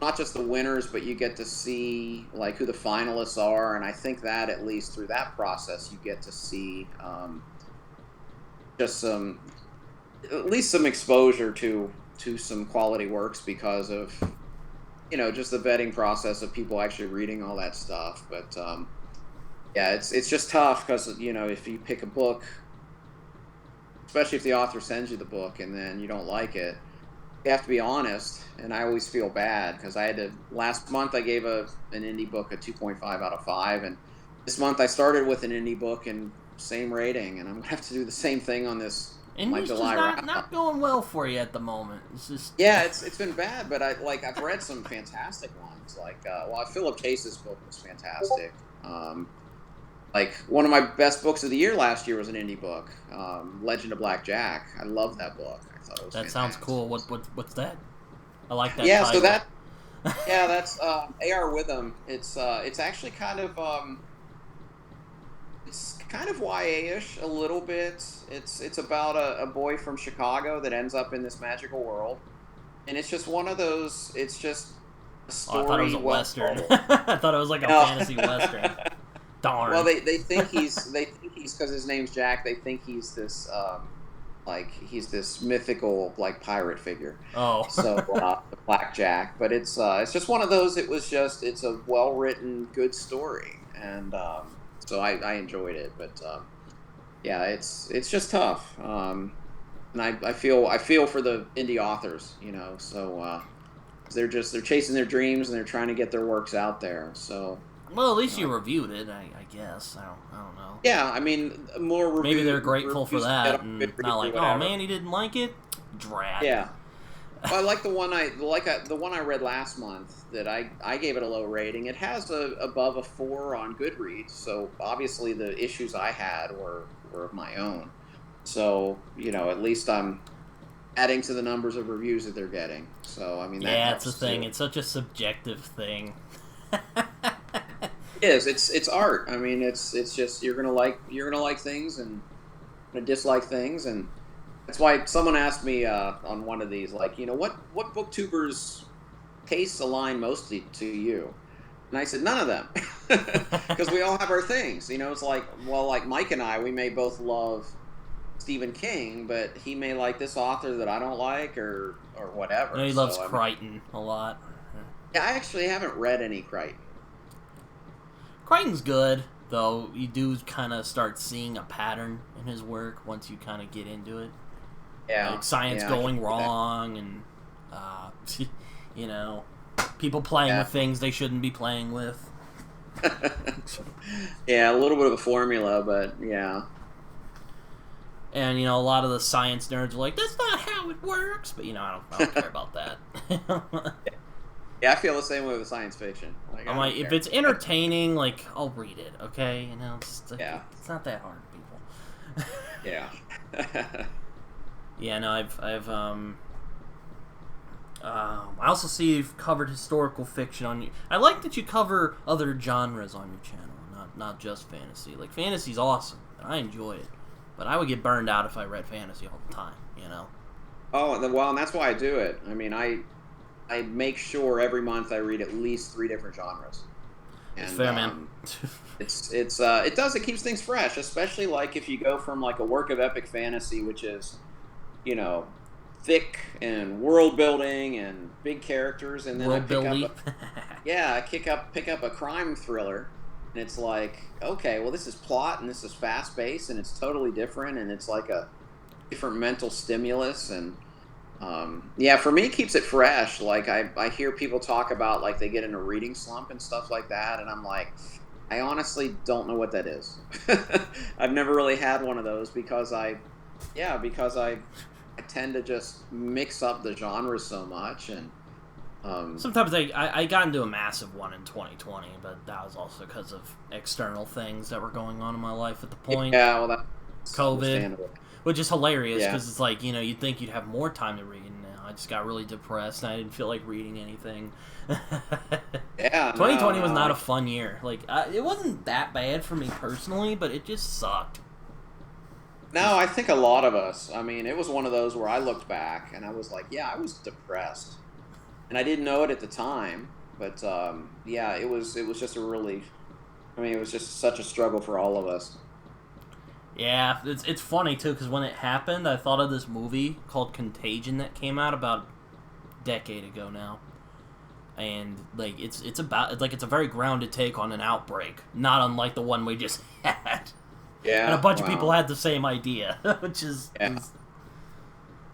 not just the winners, but you get to see like who the finalists are, and I think that at least through that process you get to see just at least some exposure to some quality works because of just the vetting process of people actually reading all that stuff. But yeah, it's just tough because if you pick a book, especially if the author sends you the book and then you don't like it, you have to be honest, and I always feel bad because last month I gave an indie book a 2.5 out of 5, and this month I started with an indie book and same rating, and I'm going to have to do the same thing on this my July wrap-up. Not going well for you at the moment. It's just... Yeah, it's been bad, but I've read some fantastic ones, like Philip Case's book was fantastic. Like one of my best books of the year last year was an indie book, Legend of Black Jack. I love that book. I thought it was fantastic. Sounds cool. What's that? I like that. Yeah, title. So that's A.R. Witham. It's actually kind of it's kind of YA-ish a little bit. It's about a boy from Chicago that ends up in this magical world, and it's just one of those. It's just a story. I thought it was a western. I thought it was like a fantasy western. Darn. Well, they think he's because his name's Jack. They think he's this like he's this mythical like pirate figure. Oh. So the Black Jack, but it's just one of those. It's a well written, good story, and so I enjoyed it. But yeah, it's just tough. And I feel for the indie authors, so they're chasing their dreams and they're trying to get their works out there. So well, at least you reviewed it, I guess. I don't know. yeah, I mean, maybe they're grateful for that, and not like, oh man, he didn't like it. Drag. Yeah. Well, I like the one I read last month that I gave it a low rating. It has above a 4 on Goodreads, so obviously the issues I had were of my own. So at least I'm adding to the numbers of reviews that they're getting. So I mean, that it's the thing. It's such a subjective thing. It is. It's art. I mean, it's just you're gonna like things and gonna dislike things, and that's why someone asked me on one of these, like, what booktubers' tastes align mostly to you, and I said none of them, because we all have our things. It's like, well, like Mike and I, we may both love Stephen King, but he may like this author that I don't like, or whatever. He loves Crichton a lot. Yeah, I actually haven't read any Crichton. Crichton's good, though. You do kind of start seeing a pattern in his work once you kind of get into it. Yeah. Like science going wrong, and, people playing with things they shouldn't be playing with. Yeah, a little bit of a formula, but yeah. And, a lot of the science nerds are like, that's not how it works, but, I don't care about that. Yeah, I feel the same way with science fiction. I'm like, if it's entertaining, like, I'll read it, okay? It's like, it's not that hard, people. Yeah. Yeah, no, I also see you've covered historical fiction on you. I like that you cover other genres on your channel, not just fantasy. Like, fantasy's awesome, and I enjoy it, but I would get burned out if I read fantasy all the time, Oh, well, and that's why I do it. I mean, I make sure every month I read at least 3 different genres. And, fair, man. It keeps things fresh, especially like if you go from like a work of epic fantasy, which is, thick and world building and big characters, and then pick up a crime thriller, and it's like, okay, well, this is plot and this is fast paced and it's totally different, and it's like a different mental stimulus, and for me, it keeps it fresh. Like, I hear people talk about, like, they get in a reading slump and stuff like that, and I'm like, I honestly don't know what that is. I've never really had one of those because I tend to just mix up the genres so much, and sometimes I got into a massive one in 2020, but that was also because of external things that were going on in my life at the point. Yeah, well, that's COVID. Which is hilarious, because it's like, you'd think you'd have more time to read, and I just got really depressed, and I didn't feel like reading anything. Yeah, 2020 was not a fun year. Like, it wasn't that bad for me personally, but it just sucked. No, I think a lot of us, I mean, it was one of those where I looked back, and I was like, yeah, I was depressed. And I didn't know it at the time, but, it was just it was just such a struggle for all of us. Yeah, it's funny, too, because when it happened, I thought of this movie called Contagion that came out about a decade ago now. And, like, it's a very grounded take on an outbreak, not unlike the one we just had. Yeah. And a bunch of people had the same idea, which is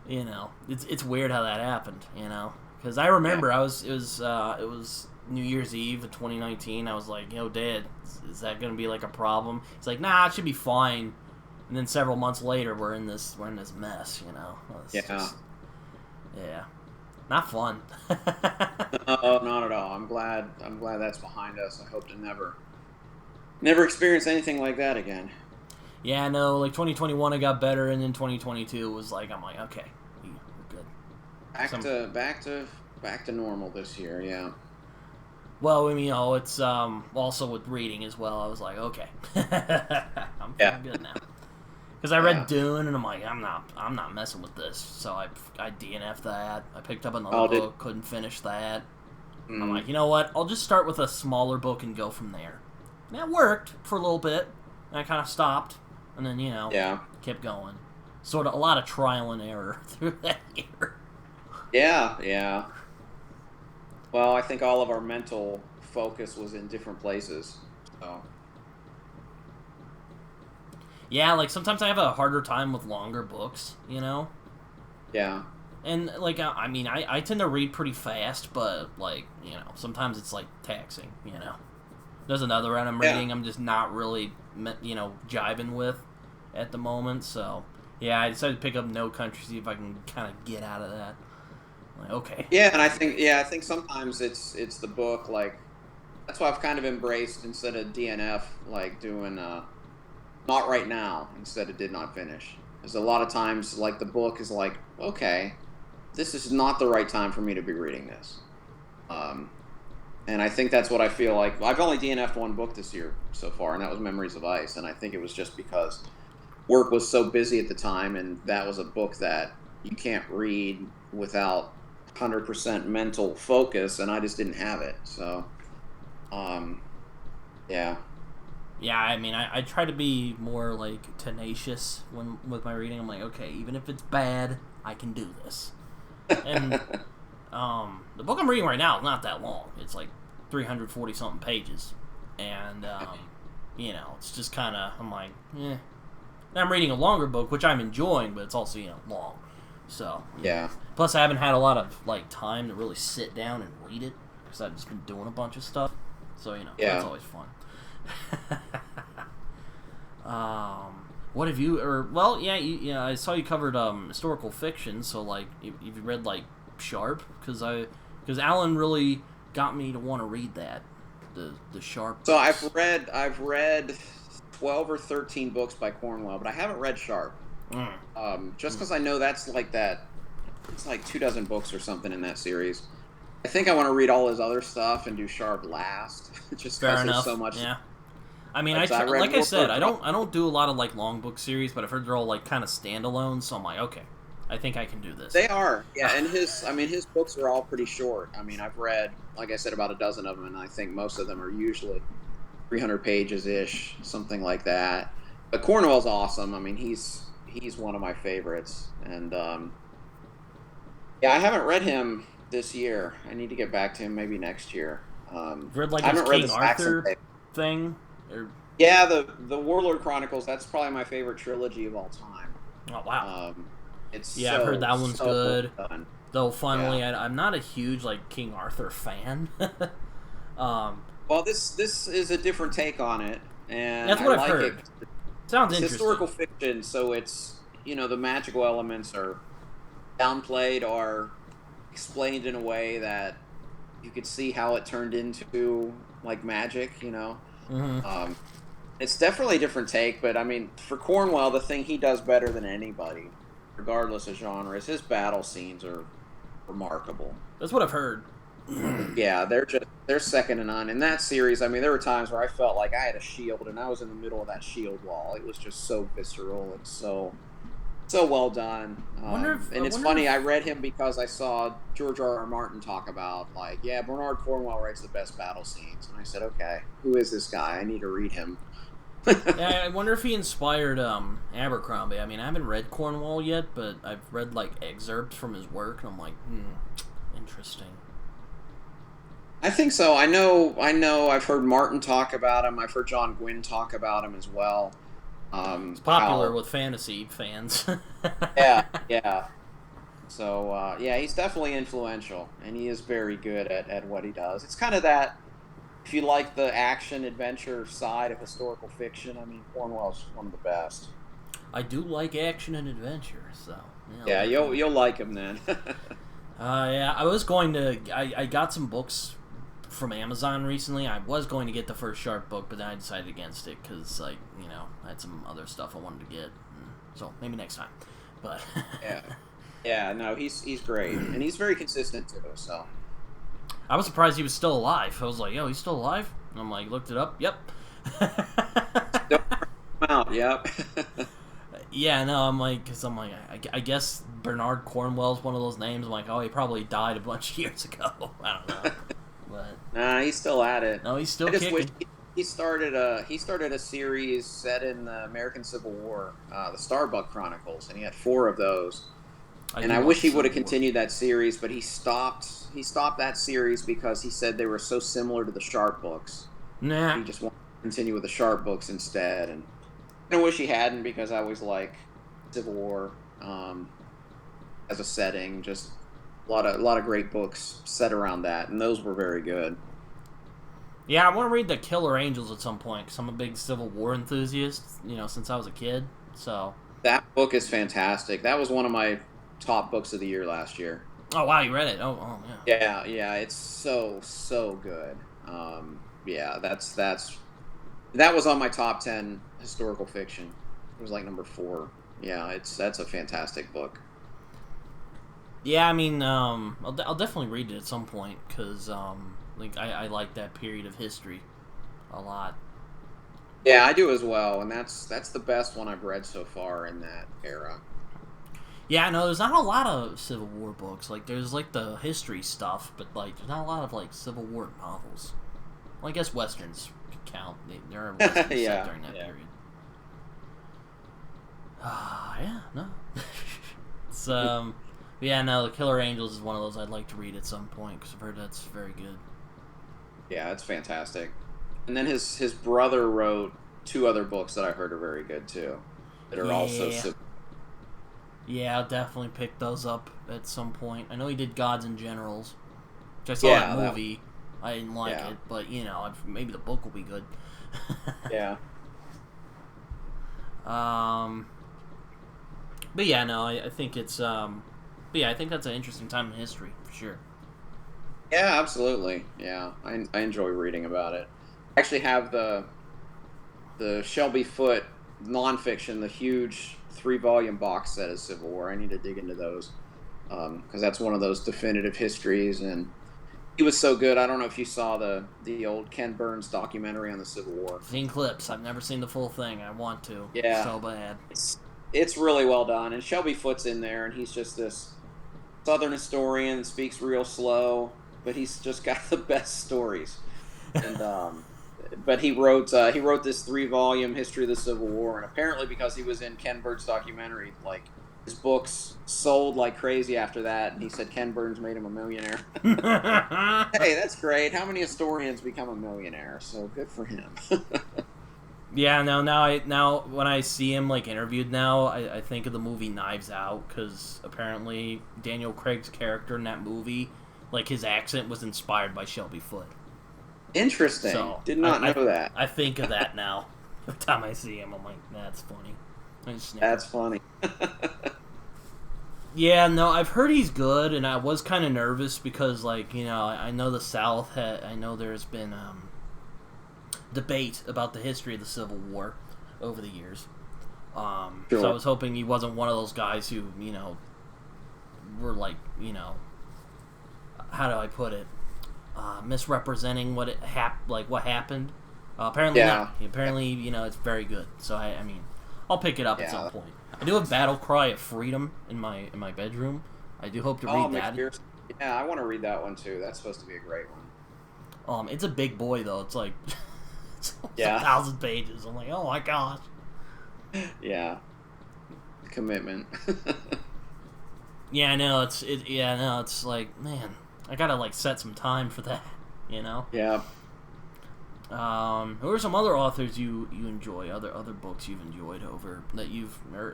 it's weird how that happened, Because I remember it was New Year's Eve of 2019. I was like, Dad, is that going to be, like, a problem? He's like, nah, it should be fine. And then several months later, we're in this mess, not fun. No, not at all. I'm glad that's behind us. I hope to never experience anything like that again. Yeah, no, like 2021, it got better, and then 2022 was like, I'm like, okay, we're good. Back to normal this year. Yeah. Well, it's also with reading as well. I was like, okay, I'm feeling good now. Because I read Dune, and I'm like, I'm not messing with this. So I DNF'd that. I picked up another book, couldn't finish that. I'm like, you know what? I'll just start with a smaller book and go from there. That worked for a little bit. And I kind of stopped, and then, kept going. Sort of a lot of trial and error through that year. Yeah. Well, I think all of our mental focus was in different places. So. Yeah, like, sometimes I have a harder time with longer books, Yeah. And, like, I tend to read pretty fast, but, like, sometimes it's, like, taxing, There's another one I'm reading I'm just not really, jiving with at the moment, so, yeah, I decided to pick up No Country, see if I can kind of get out of that. Like, okay. Yeah, and I think sometimes it's the book, like, that's why I've kind of embraced, instead of DNF, like, doing, not right now, instead of did not finish. Because a lot of times, like, the book is like, okay, this is not the right time for me to be reading this. And I think that's what I feel like. I've only DNF'd one book this year so far, and that was Memories of Ice. And I think it was just because work was so busy at the time, and that was a book that you can't read without 100% mental focus, and I just didn't have it. So, yeah. Yeah, I try to be more, like, tenacious with my reading. I'm like, okay, even if it's bad, I can do this. And the book I'm reading right now is not that long. It's like 340-something pages. And, it's just kind of, I'm like, eh. And I'm reading a longer book, which I'm enjoying, but it's also, long. So, yeah. Plus, I haven't had a lot of, like, time to really sit down and read it, because I've just been doing a bunch of stuff. So, that's always fun. What have you, I saw you covered, historical fiction, so, like, you've read, like, Sharp, because Alan really got me to want to read that, the Sharp books. So I've read 12 or 13 books by Cornwell, but I haven't read Sharp. Just because I know that's like that, it's like 24 books or something in that series. I think I want to read all his other stuff and do Sharp last, just because there's so much. Yeah. I mean, I don't do a lot of, like, long book series, but I've heard they're all, like, kind of standalone, so I'm like, okay, I think I can do this. They are, yeah, and his books are all pretty short. I mean, I've read, like I said, about a dozen of them, and I think most of them are usually 300 pages-ish, something like that. But Cornwell's awesome. I mean, he's one of my favorites, and I haven't read him this year. I need to get back to him maybe next year. Read, like, his King Arthur thing? Yeah, the Warlord Chronicles, that's probably my favorite trilogy of all time. Oh, wow. I've heard that one's good. Well done. Though, finally, I'm not a huge, like, King Arthur fan. Well, this is a different take on it, and that's what I've heard. Sounds it's interesting. historical fiction, so it's, the magical elements are downplayed or explained in a way that you could see how it turned into, like, magic, Mm-hmm. It's definitely a different take, but I mean, for Cornwell, the thing he does better than anybody, regardless of genre, is his battle scenes are remarkable. That's what I've heard. Yeah, they're second to none. In that series, I mean, there were times where I felt like I had a shield and I was in the middle of that shield wall. It was just so visceral and so well done. It's funny, I read him because I saw George R.R. Martin talk about, like, yeah, Bernard Cornwell writes the best battle scenes. And I said, okay, who is this guy? I need to read him. Yeah, I wonder if he inspired Abercrombie. I mean, I haven't read Cornwell yet, but I've read, like, excerpts from his work, and I'm like, interesting. I think so. I know. I've heard Martin talk about him. I've heard John Gwynne talk about him as well. It's popular with fantasy fans. yeah. So, he's definitely influential, and he is very good at what he does. It's kind of that, if you like the action-adventure side of historical fiction, I mean, Cornwell's one of the best. I do like action and adventure, so... Yeah, you'll like him then. I was going to... I got some books from Amazon recently. I was going to get the first Sharp book, but then I decided against it, because, like, I had some other stuff I wanted to get. So, maybe next time. But... Yeah, no, he's great, and he's very consistent, too, so... I was surprised he was still alive. I was like, yo, he's still alive? And I'm like, looked it up. Yep. Still out, yep. Yeah, no, I'm like, I guess Bernard Cornwell's one of those names. I'm like, oh, he probably died a bunch of years ago. I don't know. But nah, he's still at it. No, he's still kicking. he started a series set in the American Civil War, the Starbuck Chronicles, and he had 4 of those. I And do I love wish the he would Civil have War. continued that series, but he stopped. He stopped that series because he said they were so similar to the Sharp books. Nah. He just wanted to continue with the Sharp books instead, and I wish he hadn't because I always like Civil War as a setting. Just a lot of great books set around that, and those were very good. Yeah, I want to read the Killer Angels at some point because I'm a big Civil War enthusiast. Since I was a kid. So. That book is fantastic. That was one of my top books of the year last year. Oh wow, you read it? Oh yeah. Yeah, it's so good. Yeah, that was on my top 10 historical fiction. It was like number 4. Yeah, that's a fantastic book. Yeah, I mean, I'll definitely read it at some point because I like that period of history a lot. Yeah, I do as well, and that's the best one I've read so far in that era. Yeah, no, there's not a lot of Civil War books. Like, there's like the history stuff, but like, there's not a lot of like Civil War novels. Well, I guess westerns could count. There are westerns Yeah, set during that yeah. period. Yeah, no. It's yeah, no, the Killer Angels is one of those I'd like to read at some point because I've heard that's very good. Yeah, it's fantastic. And then his brother wrote 2 other books that I heard are very good too. That are also Yeah. Yeah, I'll definitely pick those up at some point. I know he did Gods and Generals, which I saw yeah, that movie. I didn't like yeah, it, but maybe the book will be good. yeah. um, but yeah, no, I think it's but yeah, I think that's an interesting time in history for sure. Yeah, absolutely. Yeah, I enjoy reading about it. I actually have the Shelby Foote nonfiction, the huge 3-volume box set of Civil War. I need to dig into those because that's one of those definitive histories, and he was so good. I don't know if you saw the old Ken Burns documentary on the Civil War. Seen clips. I've never seen the full thing. I want to Yeah, so bad. it's really well done, and Shelby Foote's in there, and he's just this Southern historian, speaks real slow, but he's just got the best stories. And but he wrote this 3-volume history of the Civil War, and apparently because he was in Ken Burns' documentary, like his books sold like crazy after that, and he said Ken Burns made him a millionaire. Hey, that's great. How many historians become a millionaire? So good for him. Yeah, no, now when I see him like interviewed now, I think of the movie Knives Out because apparently Daniel Craig's character in that movie, like his accent was inspired by Shelby Foote. Interesting. So Did not know that. I think of that now. Every time I see him, I'm like, that's funny. I just snicker. That's funny. Yeah, no, I've heard he's good, and I was kind of nervous because, like, I know the South I know there's been debate about the history of the Civil War over the years. Sure. So I was hoping he wasn't one of those guys who, were like, how do I put it? Misrepresenting what what happened. Apparently Yeah. not. Apparently, it's very good. So I mean, I'll pick it up at Yeah. some point. I do have Battle Cry of Freedom in my bedroom. I do hope to read that. McPherson. Yeah, I want to read that one too. That's supposed to be a great one. It's a big boy though. It's like it's Yeah. 1,000 pages. I'm like, oh my gosh. Yeah. Commitment. Yeah, I know. It's like, man, I gotta like set some time for that. Yeah. Who are some other authors you enjoy? Other books you've enjoyed or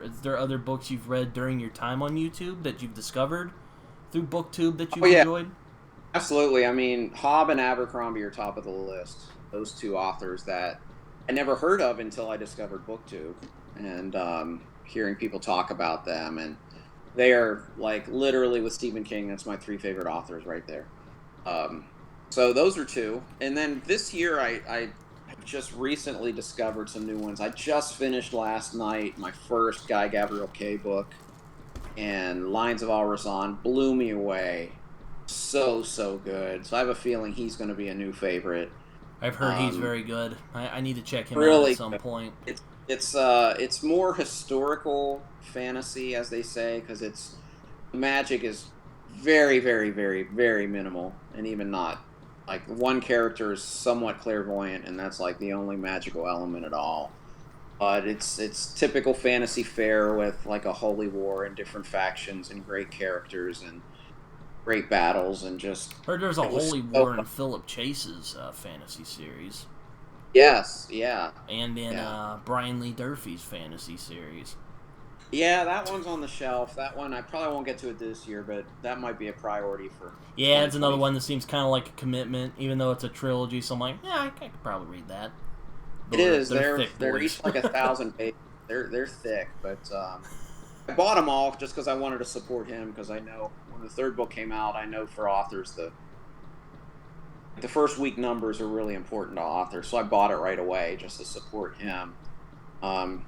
is there other books you've read during your time on YouTube that you've discovered through BookTube that you've enjoyed? Absolutely. I mean, Hobb and Abercrombie are top of the list. Those 2 authors that I never heard of until I discovered BookTube, and hearing people talk about them, and they are like literally with Stephen King. That's my 3 favorite authors right there. So those are 2. And then this year, I just recently discovered some new ones. I just finished last night my first Guy Gabriel Kay book, and Lines of Al-Razan blew me away. So good. So I have a feeling he's going to be a new favorite. I've heard he's very good. I need to check him really out at some point. It's more historical fantasy, as they say, because the magic is very, very, very, very minimal, and even not like one character is somewhat clairvoyant, and that's like the only magical element at all. But it's typical fantasy fare with like a holy war and different factions and great characters and great battles and just Heard there's a it was holy so war fun. in Philip Chase's fantasy series, Yes, yeah, and in yeah. Brian Lee Durfee's fantasy series. Yeah, that one's on the shelf. That one I probably won't get to it this year, but that might be a priority for Yeah, it's another 2020. one that seems kind of like a commitment, even though it's a trilogy. So I'm like, yeah, I could probably read that. It But is. they're They're thick they're boys. each like 1,000 pages. They're thick, but I bought them all just because I wanted to support him. Because I know when the third book came out, I know for authors the first week numbers are really important to authors, so I bought it right away just to support him. Um,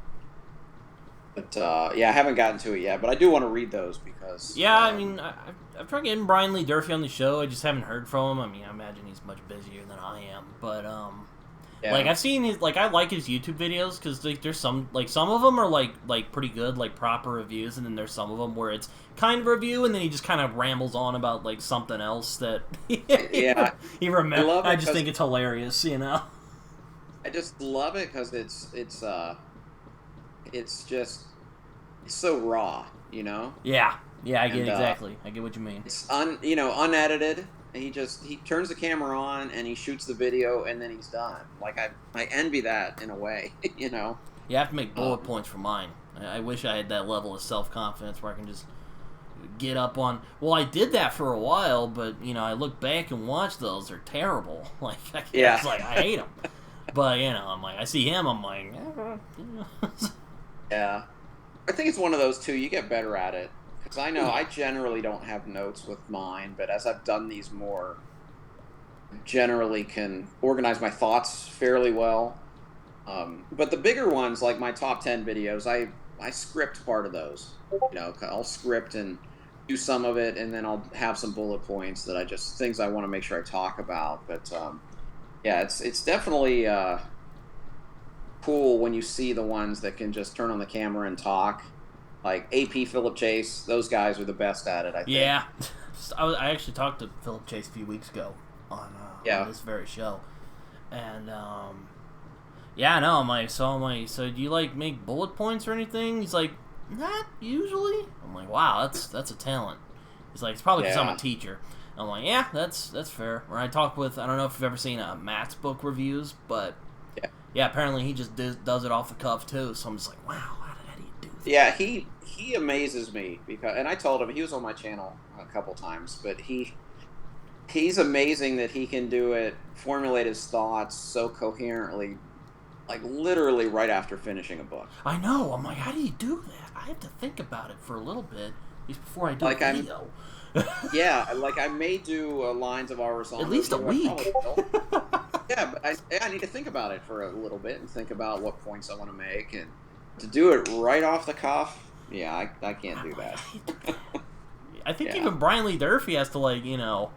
but yeah, I haven't gotten to it yet, but I do want to read those because Yeah, I mean, I've tried getting Brian Lee Durfee on the show. I just haven't heard from him. I mean, I imagine he's much busier than I am. But like yeah, I've seen his, like I like his YouTube videos because like there's some of them are like pretty good, like proper reviews, and then there's some of them where it's kind of a review, and then he just kind of rambles on about like something else that yeah, he I remember. love I it just because think it's hilarious, you know. I just love it because it's just it's so raw, you know. Yeah, yeah, I get And exactly. I get what you mean. it's unedited. He turns the camera on and he shoots the video and then he's done. Like I envy that in a way, you know. You have to make bullet Um, points for mine. I wish I had that level of self confidence where I can just get up on. Well, I did that for a while, but you know, I look back and watch those; they're terrible. Like yeah, it's like I hate them. But you know, I'm like, I see him, I'm like, yeah. I think it's one of those two. You get better at it because I know I generally don't have notes with mine, but as I've done these more, I generally can organize my thoughts fairly well. But the bigger ones, like my top 10 videos, I script part of those. You know, I'll script and do some of it, and then I'll have some bullet points that I just things I want to make sure I talk about. But yeah, it's definitely cool when you see the ones that can just turn on the camera and talk. Like AP Philip Chase, those guys are the best at it, I think. yeah. I actually talked to Philip Chase a few weeks ago on Yeah. this very show, and yeah, no, so do you like make bullet points or anything? He's like, not usually. I'm like, wow, that's a talent. He's like, it's probably because I'm a Yeah. teacher. I'm like, yeah, that's fair. Or I talk with, I don't know if you've ever seen Matt's book reviews, but Yeah. yeah, apparently he just does it off the cuff too. So I'm just like, wow, how do you do that? Yeah, he amazes me because, and I told him he was on my channel a couple times, but he's amazing that he can do it, formulate his thoughts so coherently, like literally right after finishing a book. I know. I'm like, how do you do that? I have to think about it for a little bit, at least before I do Like a I'm, video. yeah, like I may do Lines of Our Song At least a review, I week. probably will. Yeah, but I need to think about it for a little bit and think about what points I want to make, and to do it right off the cuff, yeah, I can't I'm do like, that. how do you do that? I think Yeah, even Brian Lee Durfee has to like, you know,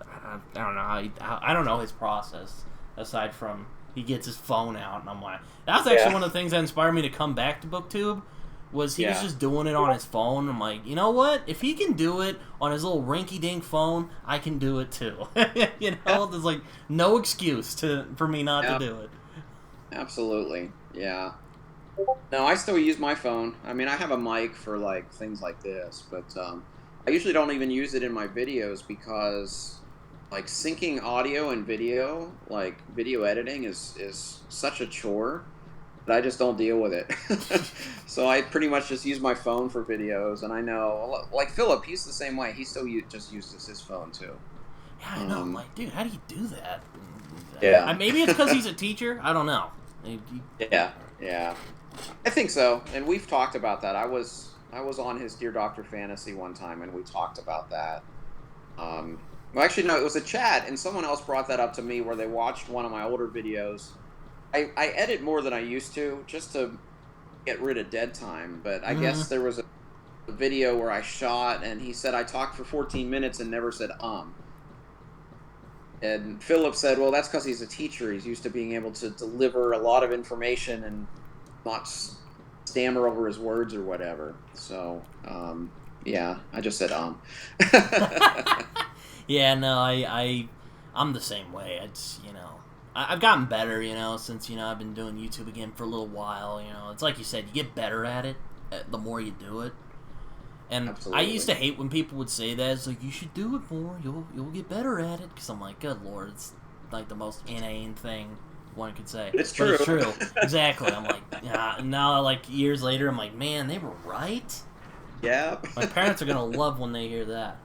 I don't know I don't know his process aside from he gets his phone out and I'm like that was actually yeah, one of the things that inspired me to come back to BookTube was he was yeah, just doing it on his phone. I'm like, you know what? If he can do it on his little rinky-dink phone, I can do it too. You yeah, know, there's like no excuse for me not to yeah, do it. absolutely, yeah. No, I still use my phone. I mean, I have a mic for like things like this, but I usually don't even use it in my videos because like syncing audio and video, like video editing is such a chore that I just don't deal with it. So I pretty much just use my phone for videos, and I know like Philip, he's the same way. He still just uses his phone too. Yeah, I know. I'm Um, like, dude, how do you do that? yeah, Maybe it's because he's a teacher. I don't know. yeah, yeah. I think so, and we've talked about that. I was on his Dear Doctor Fantasy one time, and we talked about that. Well, actually, no, it was a chat, and someone else brought that up to me where they watched one of my older videos. I edit more than I used to just to get rid of dead time, but I Mm, guess there was a video where I shot, and he said I talked for 14 minutes and never said. And Philip said, well, that's because he's a teacher. He's used to being able to deliver a lot of information and not stammer over his words or whatever. So, yeah, I just said. yeah, no, I'm the same way. It's, I've gotten better, since, I've been doing YouTube again for a little while, It's like you said, you get better at it the more you do it. And Absolutely. I used to hate when people would say that. It's like, you should do it more. You'll get better at it. Because I'm like, good Lord, it's like the most inane thing one could say. It's true. But it's true. Exactly. I'm like, yeah. And now, like, years later, I'm like, man, they were right. Yeah. My parents are going to love when they hear that.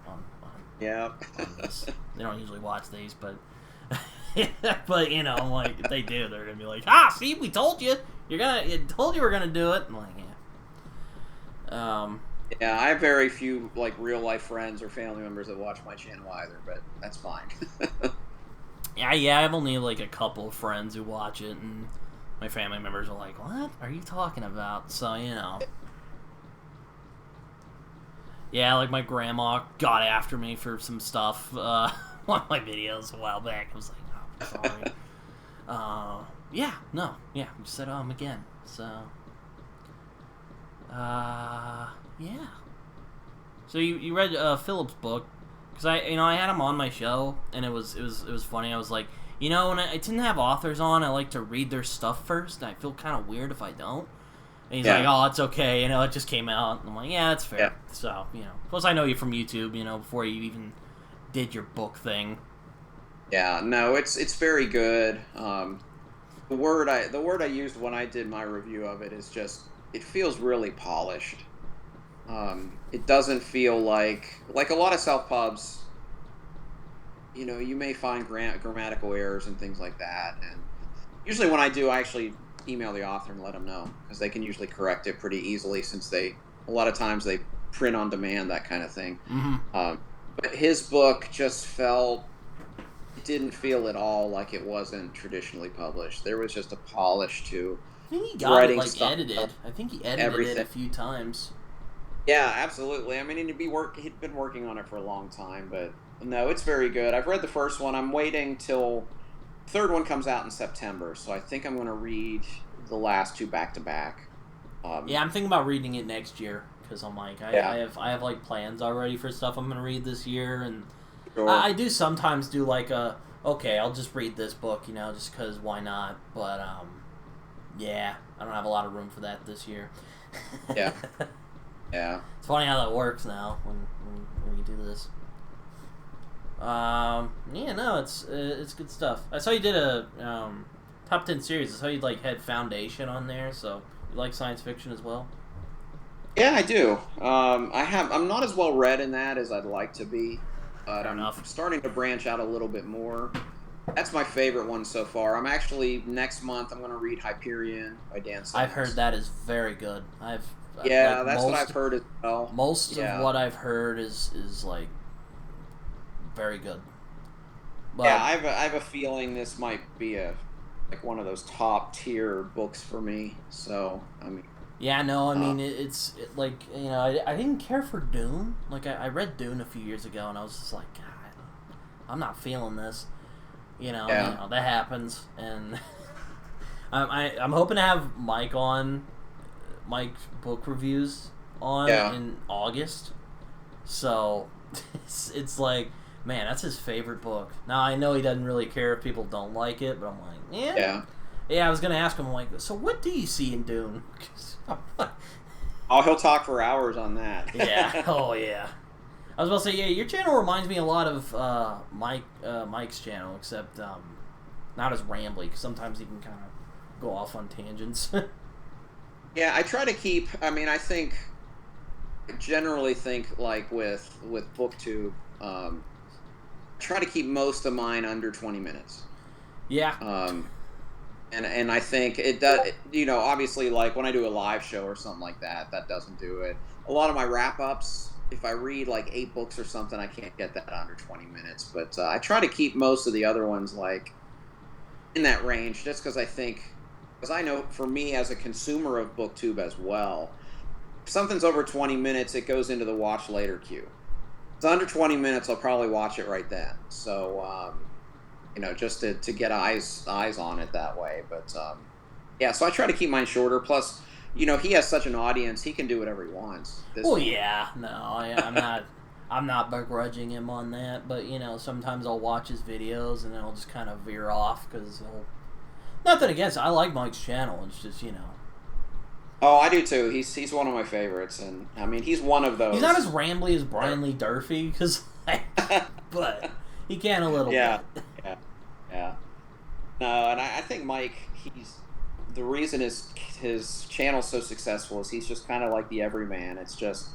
Yeah. On this. They don't usually watch these, but... but, I'm like, if they do, they're going to be like, see, we told you. Told you we're going to do it. I'm like, yeah. Yeah, I have very few like real life friends or family members that watch my channel either, but that's fine. Yeah, I have only like a couple of friends who watch it, and my family members are like, "What are you talking about?" So yeah, like my grandma got after me for some stuff on my videos a while back. I was like, "Oh, sorry." We just said again. So, yeah. So you read Philip's book, because I had him on my show, and it was funny. I was like, when I didn't have authors on, I like to read their stuff first, and I feel kind of weird if I don't. And he's like, oh, it's okay, it just came out. And I'm like, yeah, that's fair. Yeah. So plus I know you from YouTube, before you even did your book thing. Yeah, no, it's very good. The word I used when I did my review of it is just, it feels really polished. It doesn't feel like a lot of self-pubs, you may find grammatical errors and things like that. And usually when I do, I actually email the author and let them know, because they can usually correct it pretty easily, since a lot of times they print on demand, that kind of thing. Mm-hmm. But his book just it didn't feel at all like it wasn't traditionally published. There was just a polish to I think he got it edited. I think he edited everything. it a few times. Yeah, absolutely. I mean, he'd been working on it for a long time, but no, it's very good. I've read the first one. I'm waiting till the third one comes out in September, so I think I'm going to read the last two back to back. Yeah, I'm thinking about reading it next year, because I'm like, I have like plans already for stuff I'm going to read this year, and sure. I do sometimes do like okay, I'll just read this book, just because why not? But yeah, I don't have a lot of room for that this year. Yeah. Yeah. It's funny how that works now when you do this. Yeah, no, it's good stuff. I saw you did a top 10 series. I saw you had Foundation on there, so you like science fiction as well? Yeah, I do. I'm not as well read in that as I'd like to be, but I'm starting to branch out a little bit more. That's my favorite one so far. I'm actually, next month, I'm going to read Hyperion by Dan Simmons. I've heard that is very good. That's what I've heard as well. Most of what I've heard is very good. But, yeah, I have a feeling this might be one of those top tier books for me. So I mean. Yeah, no, I mean I didn't care for Dune. I read Dune a few years ago, and I was just like, God, I'm not feeling this. That happens, and I'm hoping to have Mike's book reviews on in August. So it's like, man, that's his favorite book. Now I know he doesn't really care if people don't like it, but I'm like, yeah. I was gonna ask him, I'm like, so what do you see in Dune? Oh, he'll talk for hours on that. Yeah. Oh yeah. I was about to say, yeah, your channel reminds me a lot of Mike's channel, except not as rambly, because sometimes he can kind of go off on tangents. Yeah, I try to keep. I mean, I generally think like with BookTube, try to keep most of mine under 20 minutes. Yeah. And I think it does. Obviously, like when I do a live show or something like that, that doesn't do it. A lot of my wrap ups, if I read like 8 books or something, I can't get that under 20 minutes. But I try to keep most of the other ones like in that range, just because I know for me as a consumer of BookTube as well, if something's over 20 minutes, it goes into the watch later queue. If it's under 20 minutes, I'll probably watch it right then. So, just to get eyes on it that way. But, so I try to keep mine shorter. Plus, he has such an audience, he can do whatever he wants. I'm not. I'm not begrudging him on that, but sometimes I'll watch his videos and then I'll just kind of veer off because he'll. Nothing against it. I like Mike's channel. It's just Oh, I do too. He's one of my favorites, and I mean he's one of those. He's not as rambly as Brian Lee Durfee, but he can a little yeah, bit. yeah. No, and I think Mike, the reason his channel's so successful is he's just kind of like the everyman. It's just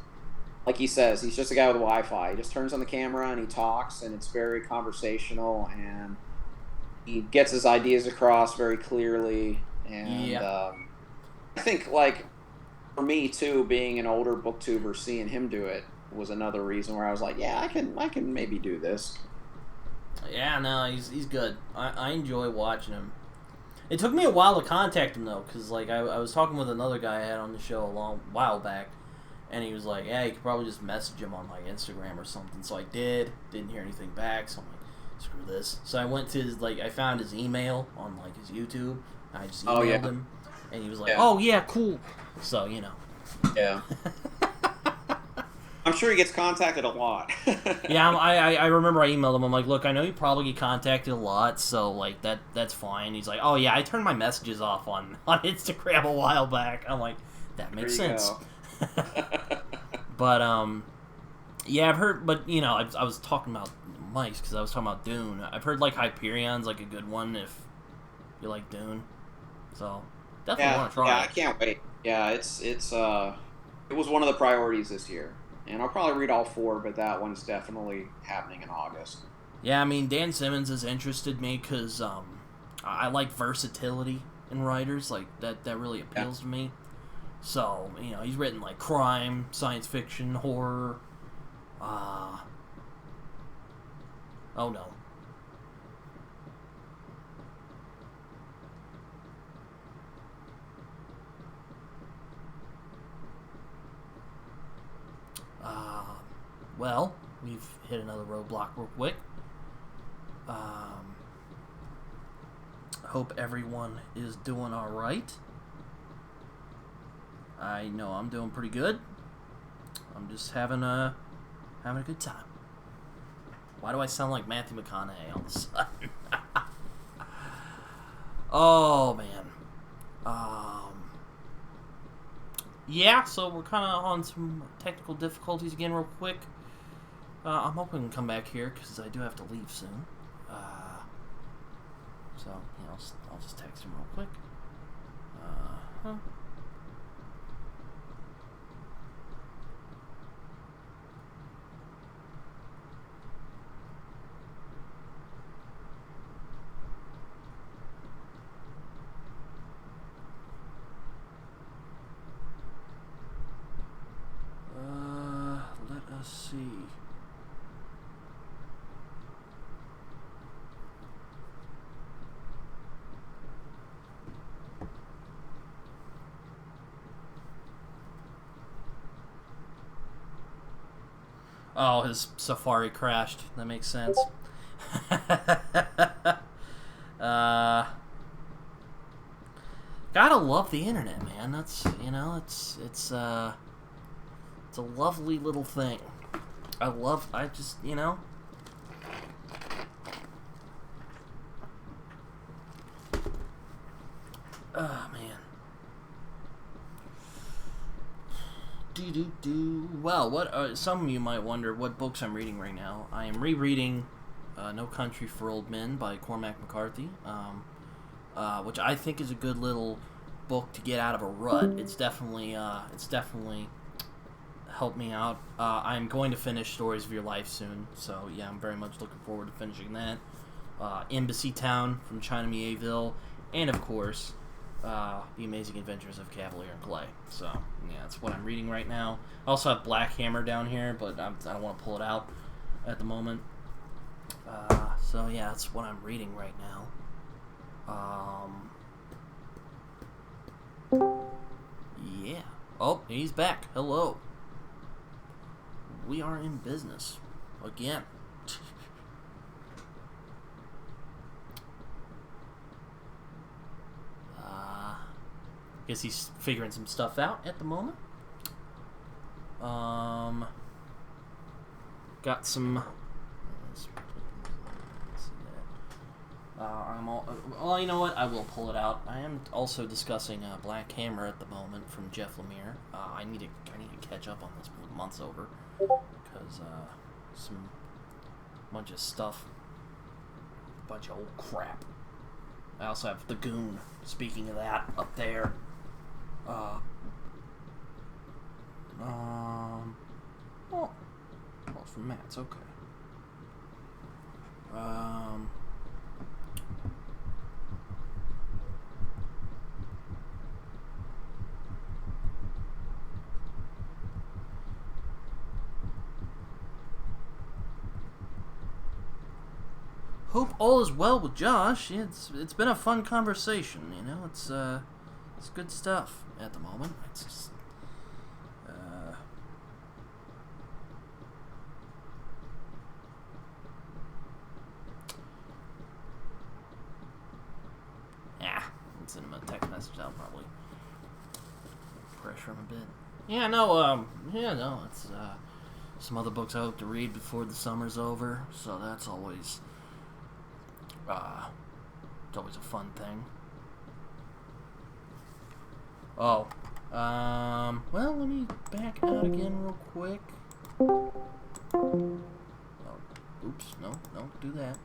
like he says, he's just a guy with Wi-Fi. He just turns on the camera and he talks, and it's very conversational, and he gets his ideas across very clearly. And I think, like, for me too, being an older booktuber, seeing him do it was another reason where I was like, yeah, I can maybe do this. Yeah, no, he's good. I enjoy watching him. It took me a while to contact him though, because like I was talking with another guy I had on the show a long while back, and he was like, "Yeah, you could probably just message him on like Instagram or something." So I didn't hear anything back. So I'm like, screw this. So I went to I found his email on like his YouTube. And I just emailed him, and he was like, "Oh yeah, cool." So Yeah. I'm sure he gets contacted a lot. Yeah, I remember I emailed him. I'm like, look, I know you probably get contacted a lot, so like that's fine. He's like, oh yeah, I turned my messages off on Instagram a while back. I'm like, that makes sense. But yeah, I've heard, but I was talking about Mike's because I was talking about Dune. I've heard like Hyperion's like a good one if you like Dune. So definitely want to try. Yeah, I can't wait. Yeah, it was one of the priorities this year. And I'll probably read all 4, but that one's definitely happening in August. Yeah, I mean, Dan Simmons has interested me because I like versatility in writers. Like, that really appeals to me. So, he's written, like, crime, science fiction, horror. Oh, no. Well, we've hit another roadblock real quick. Hope everyone is doing all right. I know I'm doing pretty good. I'm just having a good time. Why do I sound like Matthew McConaughey all of a sudden? Oh man. Yeah, so we're kind of on some technical difficulties again real quick. I'm hoping we can come back here because I do have to leave soon. So, I'll just text him real quick. Let us see. Oh, his Safari crashed. That makes sense. Gotta love the internet, man. That's it's a lovely little thing. I just oh man. Well, what some of you might wonder what books I'm reading right now. I am rereading No Country for Old Men by Cormac McCarthy, which I think is a good little book to get out of a rut. It's definitely helped me out. I'm going to finish Stories of Your Life soon, so yeah, I'm very much looking forward to finishing that. Embassy Town from China Mieville, and of course, The Amazing Adventures of Cavalier and Clay. So, yeah, that's what I'm reading right now. I also have Black Hammer down here, but I don't want to pull it out at the moment. So, yeah, that's what I'm reading right now. Yeah. Oh, he's back. Hello. We are in business. Again. Guess he's figuring some stuff out at the moment. got some. Well, you know what? I will pull it out. I am also discussing Black Hammer at the moment from Jeff Lemire. I need to catch up on this before the month's over because some bunch of stuff, bunch of old crap. I also have The Goon. Speaking of that, up there. Oh, it's from Matt's. Okay. Hope all is well with Josh. It's been a fun conversation. You know, it's good stuff at the moment. It's just, I'll send him a text message. I'll probably pressure him a bit. It's some other books I hope to read before the summer's over, so that's always it's always a fun thing. Well, let me back out again real quick. Oh, oops, no, don't do that.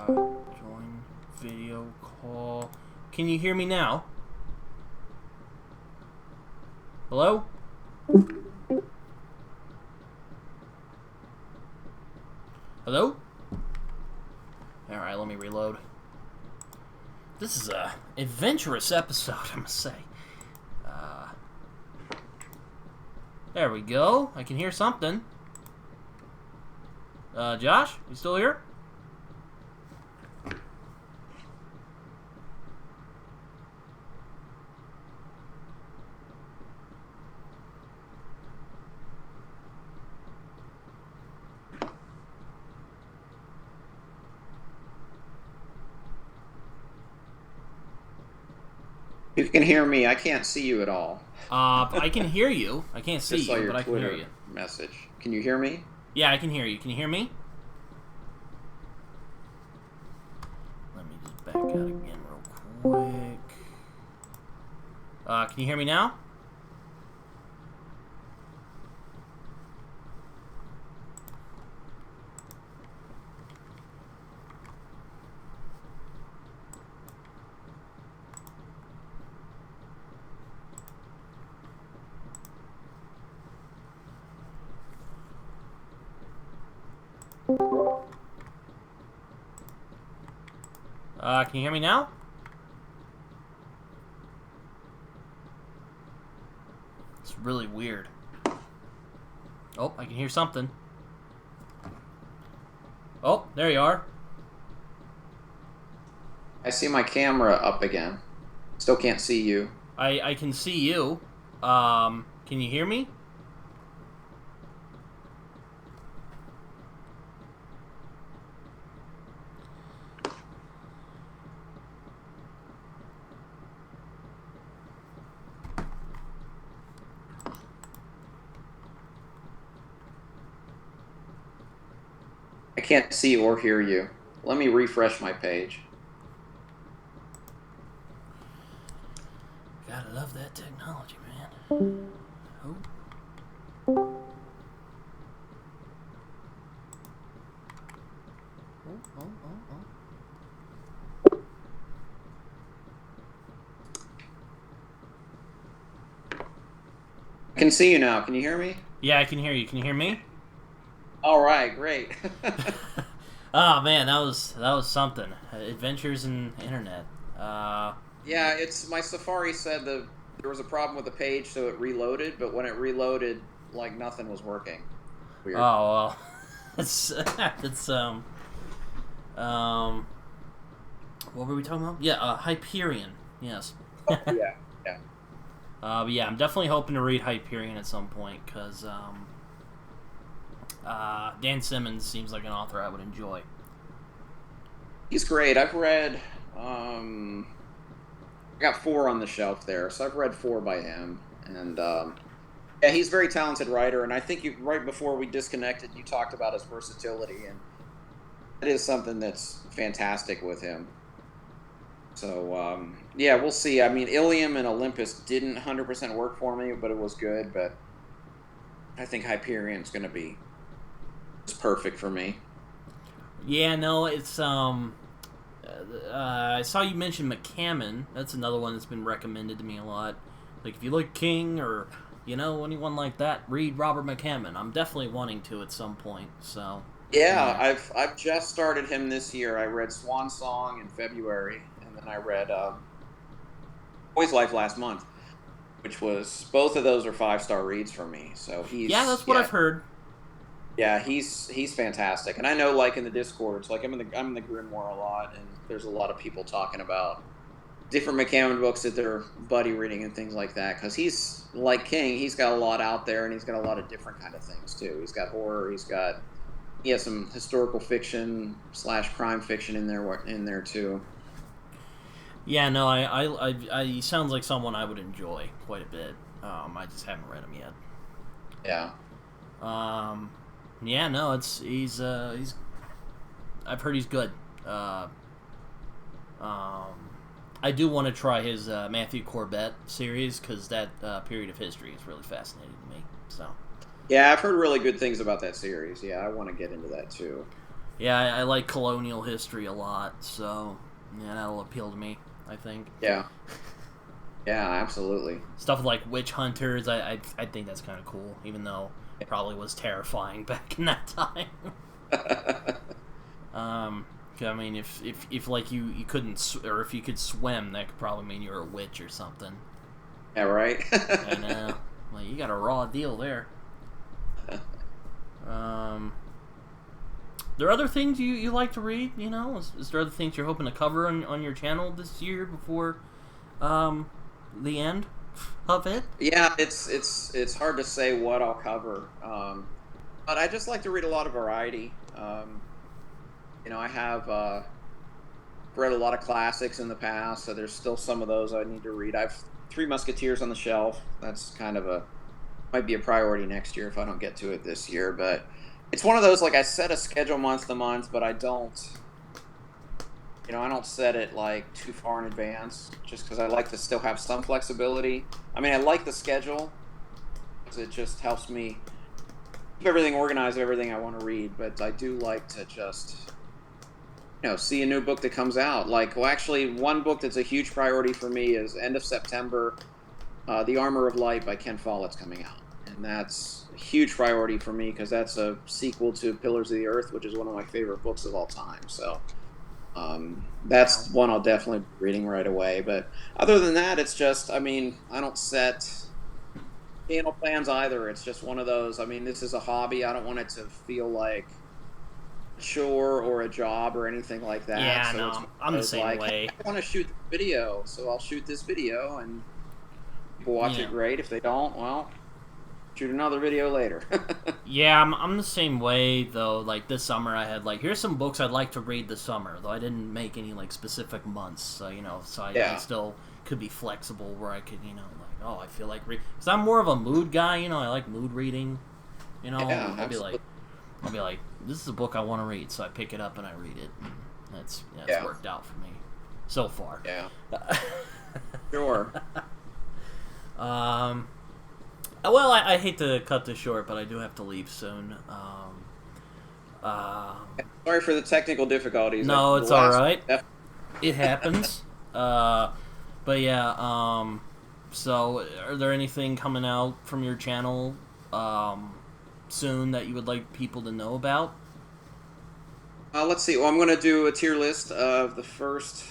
Join video call. Can you hear me now? Hello? Hello? Alright, let me reload. This is a adventurous episode, I must say. There we go. I can hear something. Josh? You still here? You can hear me. I can't see you at all. I can hear you. I can't see Just saw you, your but I can hear Twitter you. message. Can you hear me? Yeah, I can hear you. Can you hear me? Let me just back out again real quick. Can you hear me now? Can you hear me now? It's really weird. Oh, I can hear something. Oh, there you are. I see my camera up again. Still can't see you. I can see you. Can you hear me? I can't see or hear you. Let me refresh my page. Gotta love that technology, man. Oh. I can see you now. Can you hear me? Yeah, I can hear you. Can you hear me? All right, great. Oh man, that was something. Adventures in internet. Yeah, it's my Safari said there was a problem with the page, so it reloaded. But when it reloaded, like nothing was working. Weird. Oh well, it's what were we talking about? Yeah, Hyperion. Yes. Yeah. But yeah, I'm definitely hoping to read Hyperion at some point because Dan Simmons seems like an author I would enjoy. He's great. I've read. I got 4 on the shelf there, so I've read 4 by him, and Yeah, he's a very talented writer, and I think right before we disconnected, you talked about his versatility, and it is something that's fantastic with him. So yeah, we'll see. I mean, Ilium and Olympus didn't 100% work for me, but it was good. But I think Hyperion's going to be just perfect for me. Yeah, no, it's I saw you mention McCammon. That's another one that's been recommended to me a lot. Like, if you like King or, anyone like that, read Robert McCammon. I'm definitely wanting to at some point, so... Yeah, I've just started him this year. I read Swan Song in February, and then I read Boy's Life last month, which was... Both of those are 5-star reads for me, so he's... Yeah, that's what I've heard. Yeah, he's fantastic, and I know, like, in the Discords, like, I'm in the Grimoire a lot, and there's a lot of people talking about different McCammon books that they're buddy reading and things like that, because he's, like King, he's got a lot out there, and he's got a lot of different kind of things, too. He's got horror, he has some historical fiction / crime fiction in there, too. Yeah, no, I he sounds like someone I would enjoy quite a bit. I just haven't read him yet. Yeah. Yeah, no, he's I've heard he's good. I do want to try his Matthew Corbett series, because that period of history is really fascinating to me. So. Yeah, I've heard really good things about that series. Yeah, I want to get into that too. Yeah, I like colonial history a lot, so yeah, that'll appeal to me, I think. Yeah. Yeah, absolutely. Stuff like witch hunters, I think that's kind of cool, even though it probably was terrifying back in that time. I mean, if like you couldn't, or if you could swim, that could probably mean you're a witch or something. Yeah, right. I know. Like, you got a raw deal there. There are other things you like to read, Is there other things you're hoping to cover on your channel this year before the end of it? Yeah, it's hard to say what I'll cover. But I just like to read a lot of variety. I have read a lot of classics in the past, so there's still some of those I need to read. I've Three Musketeers on the shelf. That's kind of might be a priority next year if I don't get to it this year. But it's one of those, like, I set a schedule month to month, but I don't set it like too far in advance, just because I like to still have some flexibility. I mean, I like the schedule because it just helps me keep everything organized, everything I want to read. But I do like to just see a new book that comes out. Like, well, actually, one book that's a huge priority for me is end of September, The Armor of Light by Ken Follett's coming out. And that's a huge priority for me because that's a sequel to Pillars of the Earth, which is one of my favorite books of all time. So that's one I'll definitely be reading right away. But other than that, it's just, I mean, I don't set channel plans either. It's just one of those, I mean, this is a hobby. I don't want it to feel like chore or a job or anything like that. Yeah, so no, I'm the same way. Hey, I want to shoot the video, so I'll shoot this video, and people watch it, great. If they don't, well, shoot another video later. Yeah, I'm the same way, though. Like, this summer I had, like, here's some books I'd like to read this summer, though I didn't make any, like, specific months, so, I still could be flexible where I could, I feel like read, because I'm more of a mood guy, I like mood reading, Yeah, I'll be like, this is a book I want to read, so I pick it up and I read it. And that's worked out for me so far. Yeah. Sure. Well, I hate to cut this short, but I do have to leave soon. Sorry for the technical difficulties. No, it's all right. It happens. But yeah. So, are there anything coming out from your channel soon that you would like people to know about? Let's see. Well, I'm going to do a tier list of the first.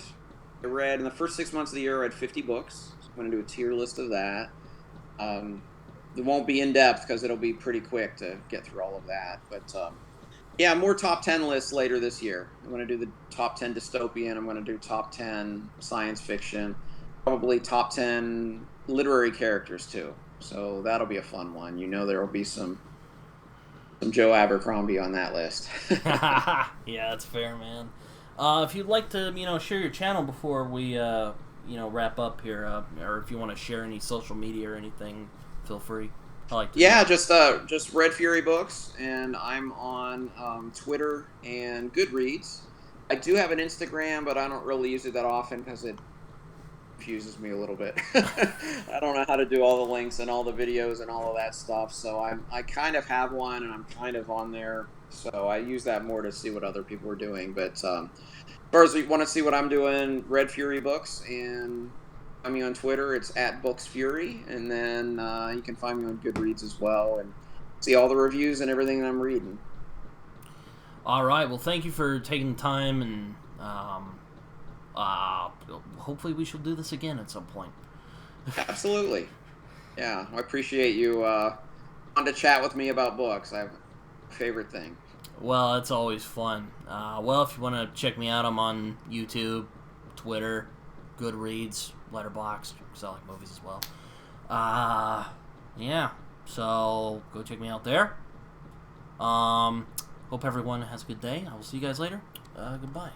I read in the first 6 months of the year. I read 50 books. So I'm going to do a tier list of that. It won't be in depth because it'll be pretty quick to get through all of that. But yeah, more top 10 lists later this year. I'm going to do the top 10 dystopian. I'm going to do top 10 science fiction. Probably top 10 literary characters too. So that'll be a fun one. There will be some Joe Abercrombie on that list. Yeah, that's fair, man. If you'd like to, share your channel before we, wrap up here, or if you want to share any social media or anything, feel free. I like to do Yeah, that. just Red Fury Books, and I'm on Twitter and Goodreads. I do have an Instagram, but I don't really use it that often because it confuses me a little bit. I don't know how to do all the links and all the videos and all of that stuff. So I kind of have one, and I'm kind of on there. So I use that more to see what other people are doing. But as far as you want to see what I'm doing, Red Fury Books, and find me on Twitter. It's at Books Fury, and then you can find me on Goodreads as well, and see all the reviews and everything that I'm reading. All right. Well, thank you for taking the time, and hopefully we shall do this again at some point. Absolutely. Yeah, I appreciate you on to chat with me about books. I have a favorite thing. Well, it's always fun. Well, if you want to check me out, I'm on YouTube, Twitter, Goodreads, Letterboxd, because I like movies as well. Yeah, so go check me out there. Hope everyone has a good day. I will see you guys later. Goodbye.